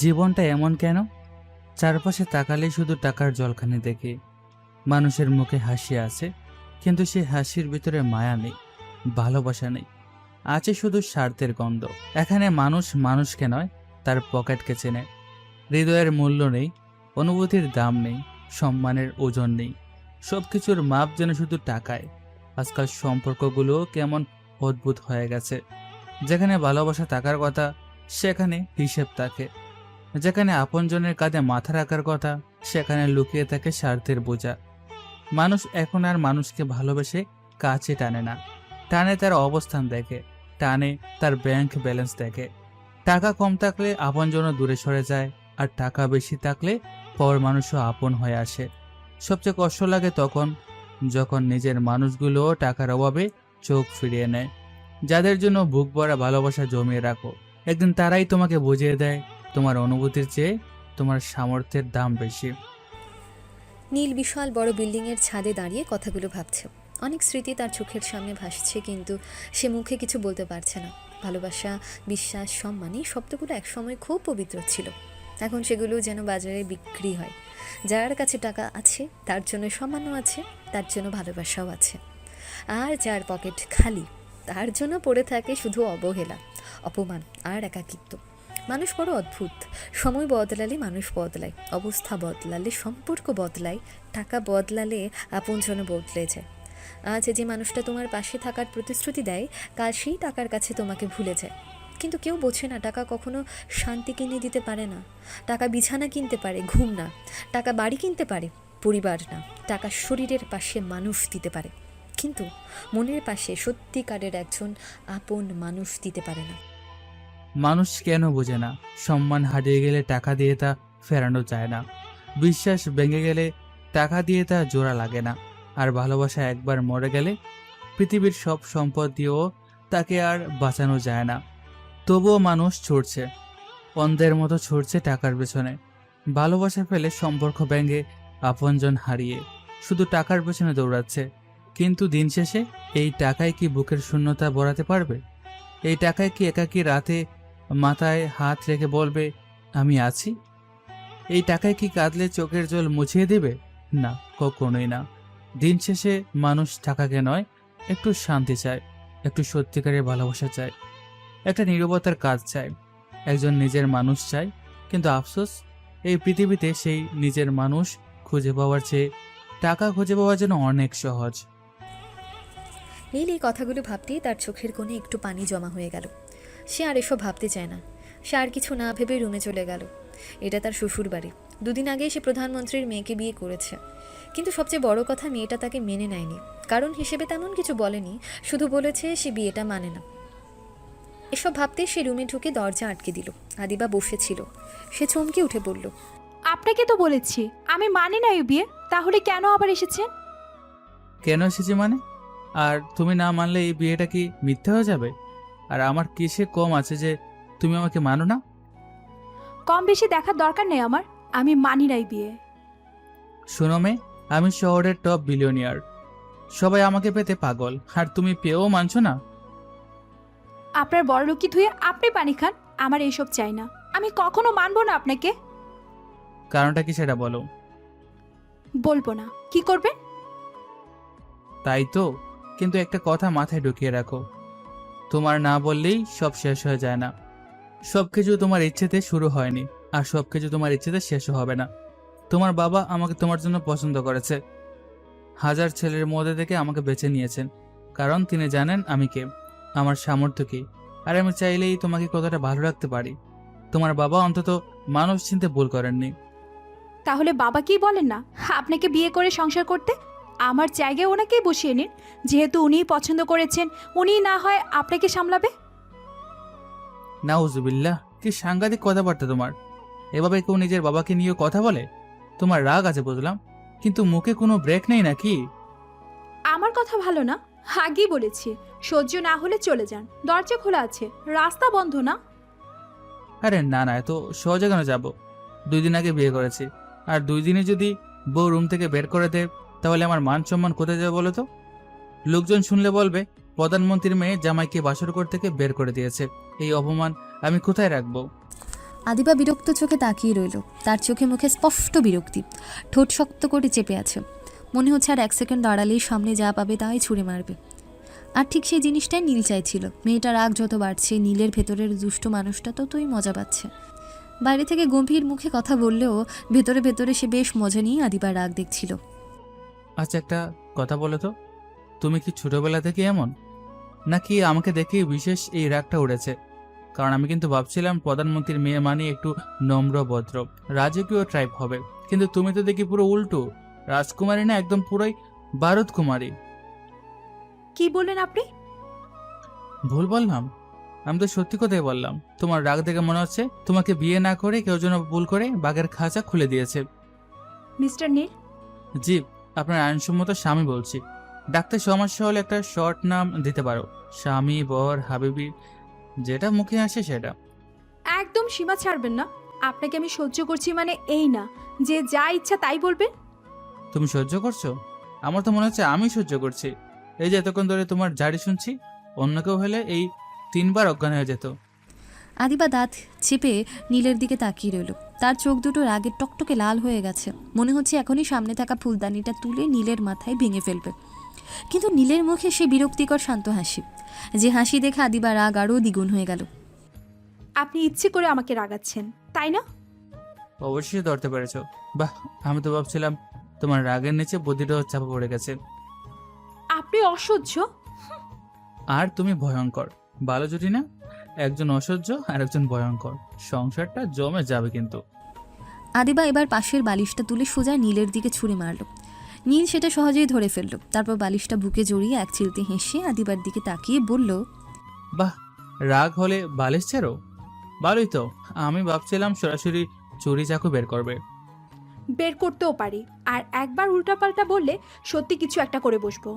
জীবনটা এমন কেন? চারপাশে তাকালেই শুধু টাকার জলখানি দেখি। মানুষের মুখে হাসি আছে, কিন্তু সেই হাসির ভিতরে মায়া নেই, ভালোবাসা নেই, আছে শুধু স্বার্থের গন্ধ। এখানে মানুষ মানুষকে নয়, তার পকেটকে চেনে। হৃদয়ের মূল্য নেই, অনুভূতির দাম নেই, সম্মানের ওজন নেই। সবকিছুর মাপ যেন শুধু টাকায়। আজকাল সম্পর্কগুলো কেমন অদ্ভুত হয়ে গেছে। যেখানে ভালোবাসা থাকার কথা, সেখানে হিসেব থাকে। যেখানে আপনজনের কাঁধে মাথা রাখার কথা, সেখানে লুকিয়ে থাকে স্বার্থের বোঝা। মানুষ এখন আর মানুষকে ভালোবেসে কাছে টানে না, টানে তার অবস্থান দেখে, টানে তার ব্যাংক ব্যালেন্স দেখে। টাকা কম থাকলে আপনজন দূরে সরে যায়, আর টাকা বেশি থাকলে পর মানুষও আপন হয়ে আসে। সবচেয়ে কষ্ট লাগে তখন, যখন নিজের মানুষগুলোও টাকার অভাবে চোখ ফিরিয়ে নেয়। যাদের জন্য বুক ভরা ভালোবাসা জমিয়ে রাখো, একদিন তারাই তোমাকে বুঝিয়ে দেয় তোমার অনুভূতির চেয়ে তোমার সামর্থ্যের দাম বেশি। নীল বিশাল বড় বিল্ডিংয়ের ছাদে দাঁড়িয়ে কথাগুলো ভাবছে। অনেক স্মৃতি তার চোখের সামনে ভাসছে, কিন্তু সে মুখে কিছু বলতে পারছে না। ভালোবাসা, বিশ্বাস, সম্মান, এই শব্দগুলো একসময় খুব পবিত্র ছিল। এখন সেগুলো যেন বাজারে বিক্রি হয়। যার কাছে টাকা আছে তার জন্য সম্মানও আছে, তার জন্য ভালোবাসাও আছে। আর যার পকেট খালি, তার জন্য পড়ে থাকে শুধু অবহেলা, অপমান আর একাকিত্ব। মানুষ বড় অদ্ভুত। সময় বদলালে মানুষ বদলায়, অবস্থা বদলালে সম্পর্ক বদলায়, টাকা বদলালে আপনজন বদলে যায়। আজ যে মানুষটা তোমার পাশে থাকার প্রতিশ্রুতি দেয়, কাল সেই টাকার কাছে তোমাকে ভুলে যায়। কিন্তু কেউ বোঝে না, টাকা কখনো শান্তি কিনে দিতে পারে না। টাকা বিছানা কিনতে পারে, ঘুম না। টাকা বাড়ি কিনতে পারে, পরিবার না। টাকা শরীরের পাশে মানুষ দিতে পারে, কিন্তু মনের পাশে সত্যিকারের একজন আপন মানুষ দিতে পারে না। মানুষ কেন বোঝে না, সম্মান হারিয়ে গেলে টাকা দিয়ে তা ফেরানো যায় না। বিশ্বাস ভেঙে গেলে টাকা দিয়ে তা জোড়া লাগে না। আর ভালোবাসা একবার মরে গেলে পৃথিবীর সব সম্পদ দিয়েও তাকে আর বাঁচানো যায় না। তবুও মানুষ ছুটছে, অন্ধের মতো ছুটছে টাকার পেছনে। ভালোবাসা ফেলে সম্পর্ক ভেঙে, আপনজন হারিয়ে শুধু টাকার পেছনে দৌড়াচ্ছে। কিন্তু দিন শেষে এই টাকায় কি বুকের শূন্যতা ভরাতে পারবে? এই টাকায় কি একাকী রাতে মাথায় হাত রেখে বলবে আমি আছি? এই টাকায় কি কাঁদলে চোখের জল মুছিয়ে দেবে? না, কখনোই না। দিন শেষে মানুষ টাকাকে নয়, একটু শান্তি চায়, একটু সত্যিকারের ভালোবাসা চায়, একটা নীরবতার কাজ চায়, একজন নিজের মানুষ চায়। কিন্তু আফসোস, এই পৃথিবীতে সেই নিজের মানুষ খুঁজে পাওয়ার চেয়ে টাকা খুঁজে পাওয়া যেন অনেক সহজ। নীল এই কথাগুলো ভাবতেই তার চোখের কোণে একটু পানি জমা হয়ে গেল। সে আর এসব ভাবতে চায় না। সে আর কিছু না ভেবে রুমে চলে গেল। এটা তার শ্বশুর বাড়ি। দুদিন আগেই সে প্রধানমন্ত্রীর মেয়েকে বিয়ে করেছে। কিন্তু সবচেয়ে বড় কথা, মেয়েটা তাকে মেনে নেয়নি। কারণ হিসেবে তেমন কিছু বলেনি, শুধু বলেছে সে বিয়েটা মানে না। এসব ভাবতেই সে রুমে ঢুকে দরজা আটকে দিল। আদিবা বসেছিল। সে চমকে উঠে বলল, আপনাকে তো বলেছি আমি মানি না এই বিয়ে, তাহলে কেন আবার এসেছেন? কেন এসেছি মানে? আর তুমি না মানলে এই বিয়েটা কি মিথ্যে হয়ে যাবে? আর আমার কিসে কম আছে যে তুমি আমাকে মানো না? কম বেশি দেখার দরকার নেই আমার, আমি মানি না এই বিয়ে। শোনো মে, আমি শহরের টপ বিলিয়নিয়ার। সবাই আমাকে পেতে পাগল, আর তুমি পেয়েও মানছো না? আপনার বড় লোকি ধুয়ে আপনি পানি খান, আমার এইসব চাই না। আমি কখনো মানবো না আপনাকে। কারণটা কি সেটা বলো। বলবো না, কি করবেন? তাই তো, কিন্তু একটা কথা মাথায় ঢুকিয়ে রাখো, তোমার না বললেই সব শেষ হয়ে যায় না। সবকিছু তোমার ইচ্ছেতে শুরু হয়নি, আর সবকিছু তোমার ইচ্ছেতে শেষও হবে না। তোমার বাবা আমাকে তোমার জন্য পছন্দ করেছে। হাজার ছেলের মধ্যে থেকে আমাকে বেছে নিয়েছেন, কারণ তিনি জানেন আমি কে, আমার সামর্থ্য কি, আর আমি চাইলেই তোমাকে কতটা ভালো রাখতে পারি। তোমার বাবা অন্তত মানুষ চিনতে ভুল করেননি। তাহলে বাবা কি বলেন না আপনাকে বিয়ে করে সংসার করতে? আমার জায়গায় ওনাকেই বসিয়ে নিন। যেহেতু উনিই পছন্দ করেছেন, উনিই না হয় আপনাকে সামলাবে। নাউজুবিল্লাহ, কি সাংঘাতিক কথাবার্তা তোমার! এভাবে কেউ নিজের বাবাকে নিয়ে কথা বলে? তোমার রাগ আছে বুঝলাম, কিন্তু মুখে কোনো ব্রেক নেই নাকি? আমার কথা ভালো না, আগেই বলেছি। সহ্য না হলে চলে যান, দরজা খোলা আছে, রাস্তা বন্ধ না। আরে না না, এত সহজে কেন যাবো? 2 দিন আগে বিয়ে করেছি, আর 2 দিনে যদি বউ রুম থেকে বের করে দেয়, তাহলে আমার মান সম্মান কোথায় যাবে বলো তো? লোকজন শুনলে বলবে প্রধানমন্ত্রীর মেয়ে জামাইকে বাসরঘর থেকে বের করে দিয়েছে। এই অপমান আমি কোথায় রাখবো? আদিবা বিরক্ত চোখে তাকিয়ে রইল। তার চোখে মুখে স্পষ্ট বিরক্তি, ঠোঁট শক্ত করে চেপে আছে। মনে হচ্ছে আর 1 সেকেন্ড দাঁড়ালেই সামনে যা পাবে তাই ছুঁড়ে মারবে। আর ঠিক সেই জিনিসটাই নীল চাইছিল। মেয়েটার রাগ যত বাড়ছে, নীলের ভেতরের দুষ্ট মানুষটা ততই মজা পাচ্ছে। বাইরে থেকে গম্ভীর মুখে কথা বললেও ভেতরে ভেতরে সে বেশ মজা নিয়ে আদিবার রাগ দেখছিল। আচ্ছা, একটা কথা বলো তো, তুমি কি ছোটবেলা থেকে এমন, নাকি আমাকে দেখে বিশেষ এই রাগটা উড়েছে? কারণ আমি কিন্তু ভাবছিলাম প্রধানমন্ত্রীর মেয়ে মানে একটু নম্র ভদ্র রাজকীয় ট্রাইব হবে, কিন্তু তুমি তো দেখি পুরো উল্টো। রাজকুমারী না, একদম পুরোই বারুদ কুমারী। কি বললেন আপনি? ভুল বললাম? আমি তো সত্যি কথাই বললাম। তোমার রাগ দেখে মনে হচ্ছে তোমাকে বিয়ে না করে কেউ যেন ভুল করে বাঘের খাঁচা খুলে দিয়েছে। মিস্টার নীল, জি, আপনার আইনসম্মত স্বামী বলছি। ডাক্তার সমস্যা হলে একটা শর্ট নাম দিতে পারো, স্বামী, বর, হাবিবি, যেটা মুখে আসে সেটা। একদম সীমা ছাড়বেন না। আপনাকে আমি সহ্য করছি মানে এই না যে যা ইচ্ছা তাই বলবেন। তুমি সহ্য করছো? আমার তো মনে হচ্ছে আমি সহ্য করছি। এই যে এতক্ষণ ধরে তোমার জারি শুনছি, অন্য কেউ হলে এই 3 বার অজ্ঞান হয়ে যেত। আদিবা দাঁত চেপে নীলের দিকে তাকিয়ে রইল। তার চোখ দুটো রাগে টকটকে লাল হয়ে গেছে। মনে হচ্ছে এখনই সামনে থাকা ফুলদানিটা তুলে নীলের মাথায় ভেঙে ফেলবে। কিন্তু নীলের মুখে সে বিরক্তিকর শান্ত হাসি, যে হাসি দেখে আদিবা রাগ আরও দ্বিগুণ হয়ে গেল। আপনি ইচ্ছে করে আমাকে রাগাচ্ছেন, তাই না? অবশ্যই ধরতে পেরেছো। বাহ, আমি তো ভাবছিলাম তোমার রাগের নিচে বুদ্ধিটাও চাপা পড়ে গেছে। আপনি অসহ্য। আর তুমি ভয়ঙ্কর। ভালো জুটি না? একজন অসহ্য আর একজন ভয়ঙ্কর, সংসারটা জমে যাবে কিন্তু। আদিবা এবার পাশের বালিশটা তুলে সোজা নীলের দিকে ছুঁড়ে মারল। নীল সেটা সহজেই ধরে ফেলল। তারপর বালিশটা বুকে জড়িয়ে এক চিলতে হেসে আদিবার দিকে তাকিয়ে বলল, বাহ, রাগ হলে বালিশ ছেড়ো? ভালোই তো। আমি ভাবছিলাম সরাসরি চুরি চাকু বের করবে। বের করতেও পারি, আর একবার উল্টাপাল্টা বললে সত্যি কিছু একটা করে বসবো।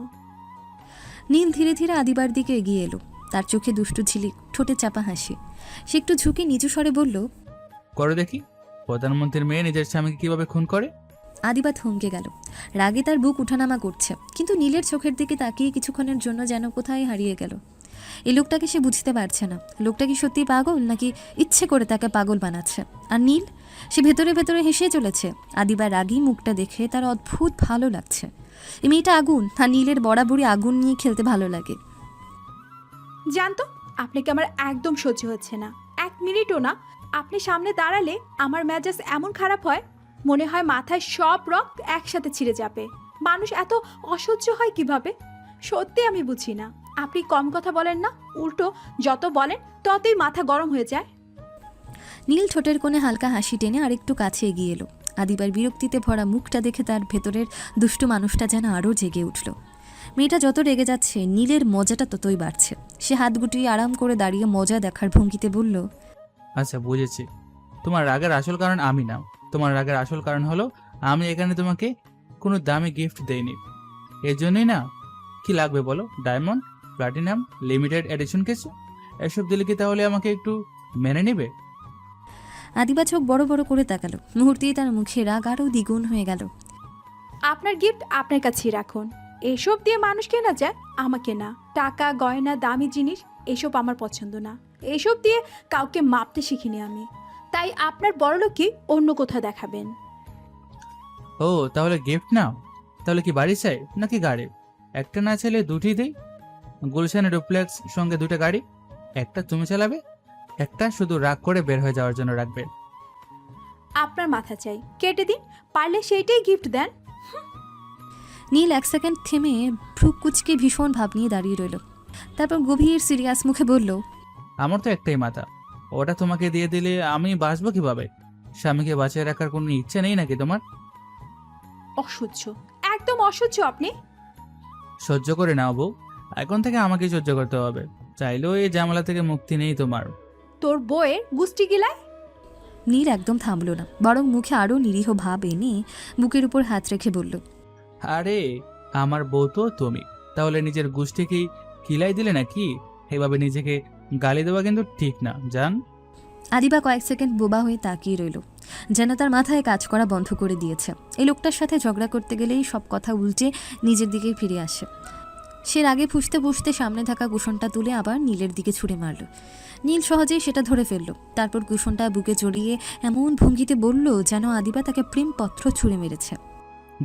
নীল ধীরে ধীরে আদিবার দিকে এগিয়ে এলো। তার চোখে দুষ্টু ঝিলিক, ঠোঁটে চাপা হাসি। সে একটু ঝুঁকে নিচু স্বরে বলল, করে দেখি প্রধানমন্ত্রীর মেয়ে নিজের স্বামীকে কিভাবে খুন করে। আদিবা থমকে গেল। রাগে তার বুক উঠানামা করছে, কিন্তু নীলের চোখের দিকে তাকিয়ে কিছুক্ষণের জন্য যেন কোথায় হারিয়ে গেল। এই লোকটাকে সে বুঝতে পারছে না। লোকটা কি সত্যি পাগল, নাকি ইচ্ছে করে তাকে পাগল বানাচ্ছে? আর নীল, সে ভেতরে ভেতরে হেসে চলেছে। আদিবার রাগী মুখটা দেখে তার অদ্ভুত ভালো লাগছে। এই মেয়েটা আগুন, আর নীলের বরাবরই আগুন নিয়ে খেলতে ভালো লাগে। জানতো, আপনাকে আমার একদম সহ্য হচ্ছে না, 1 মিনিটও না। আপনি সামনে দাঁড়ালে আমার মেজাজ এমন খারাপ হয়, মনে হয় মাথায় সব রক্ত একসাথে ছিঁড়ে যাবে। মানুষ এত অসহ্য হয় কিভাবে? সত্যি আমি বুঝি না। আপনি কম কথা বলেন না, উল্টো যত বলেন ততই মাথা গরম হয়ে যায়। নীল ঠোঁটের কোণে হালকা হাসি টেনে আরেকটু কাছে এগিয়ে এলো। আদিবার বিরক্তিতে ভরা মুখটা দেখে তার ভেতরের দুষ্টু মানুষটা যেন আরও জেগে উঠল। মেয়েটা যত রেগে যাচ্ছে, নীলের মজাটা ততই বাড়ছে। সে হাত গুটিয়ে আরাম করে দাঁড়িয়ে মজা দেখার ভঙ্গিতে বলল, আচ্ছা, বুঝেছি। তোমার রাগের আসল কারণ আমি না। তোমার রাগের আসল কারণ হলো আমি এখানে তোমাকে কোনো দামি গিফট দেইনি। এর জন্যই না? কি লাগবে বলো? ডায়মন্ড, প্লাটিনাম, লিমিটেড এডিশন কিছু? এসব দিলে কি তাহলে আমাকে একটু মেনে নেবে? আদিবা চোখ বড় বড় করে তাকালো। মুহূর্তেই তার মুখে রাগ আরও দ্বিগুণ হয়ে গেল। আপনার গিফট আপনার কাছেই রাখুন। এসব দিয়ে মানুষ কেনা যায়, আমাকে না। টাকা, গয়না, দামি জিনিস এসব আমার পছন্দ না। এসব দিয়ে কাউকে মাপতে শিখিনি আমি। তাই আপনার বড়লোকই অন্য কোথাও দেখাবেন। ও, তাহলে গিফট নাও। তাহলে কি বাড়ি চাই নাকি গাড়ি? একটা না চাইলে দুটি দেই। গুলশানের ডুপ্লেক্স, সঙ্গে 2টা গাড়ি। একটা তুমি চালাবে, একটা শুধু রাগ করে বের হয়ে যাওয়ার জন্য রাখবে। আপনার মাথা চাই, কেটে দিন। পারলে সেইটাই গিফট দেন। নীল 1 সেকেন্ড থেমে ভ্রু কুচকে ভীষণ ভাব নিয়ে দাঁড়িয়ে রইল। তারপর গভীর সিরিয়াস মুখে বলল, আমার তো একটাই মাথা, ওটা তোমাকে দিয়ে দিলে আমি বাঁচবো কিভাবে? স্বামীকে বাঁচিয়ে রাখার কোনো ইচ্ছে নেই নাকি তোমার? অসহ্য, একদম অসহ্য আপনি। সহ্য করে নাও বউ, এখন থেকে আমাকে সহ্য করতে হবে। চাইলেও এই ঝামেলা থেকে মুক্তি নেই তোমার। তোর বউয়ের গুষ্টি গিলায়। নীল একদম থামল না, বরং মুখে আরও নিরীহ ভাব এনে বুকের উপর হাত রেখে বলল, আরে, আমার বউ তো তুমি, তাহলে নিজের গোষ্ঠীকেই কিলাই দিলে নাকি? এভাবে নিজেকে গালি দেওয়া কিন্তু ঠিক না, জান। আদিবা কয়েক সেকেন্ড বোবা হয়ে তাকিয়ে রইল, যেন তার মাথায় কাজ করা বন্ধ করে দিয়েছে। এই লোকটার সাথে ঝগড়া করতে গেলেই সব কথা উল্টে নিজের দিকেই ফিরে আসে। সে রাগে ফুঁসতে ফুঁসতে সামনে থাকা কুশনটা তুলে আবার নীলের দিকে ছুঁড়ে মারল। নীল সহজেই সেটা ধরে ফেলল। তারপর কুশনটা বুকে জড়িয়ে এমন ভঙ্গিতে বলল যেন আদিবা তাকে প্রেমপত্র ছুঁড়ে মেরেছে।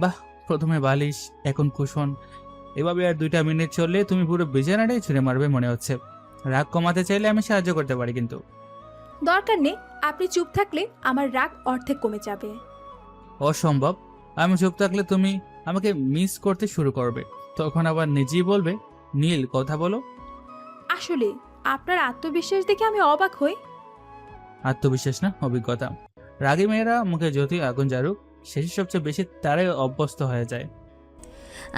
বাহ, প্রথমে বালিশ, এখন কুশন। এভাবে আর 2টা মিনিট চললে তুমি পুরো বিছানাটাই ছুঁড়ে মারবে মনে হচ্ছে। রাগ কমাতে চাইলে আমি সাহায্য করতে পারি, কিন্তু দরকার নেই, আপনি চুপ থাকলে আমার রাগ অর্ধেক কমে যাবে। অসম্ভব। আমি চুপ থাকলে তুমি আমাকে মিস করতে শুরু করবে, তখন আবার নিজেই বলবে নীল কথা বলো। আসলে আপনার আত্মবিশ্বাস দেখে আমি অবাক হই। আত্মবিশ্বাস না, অভিজ্ঞতা। রাগী মেয়েরা মুখে যতই আগুন জ্বালুক, শেষে সবচেয়ে বেশি তারাই অভ্যস্ত হয়ে যায়।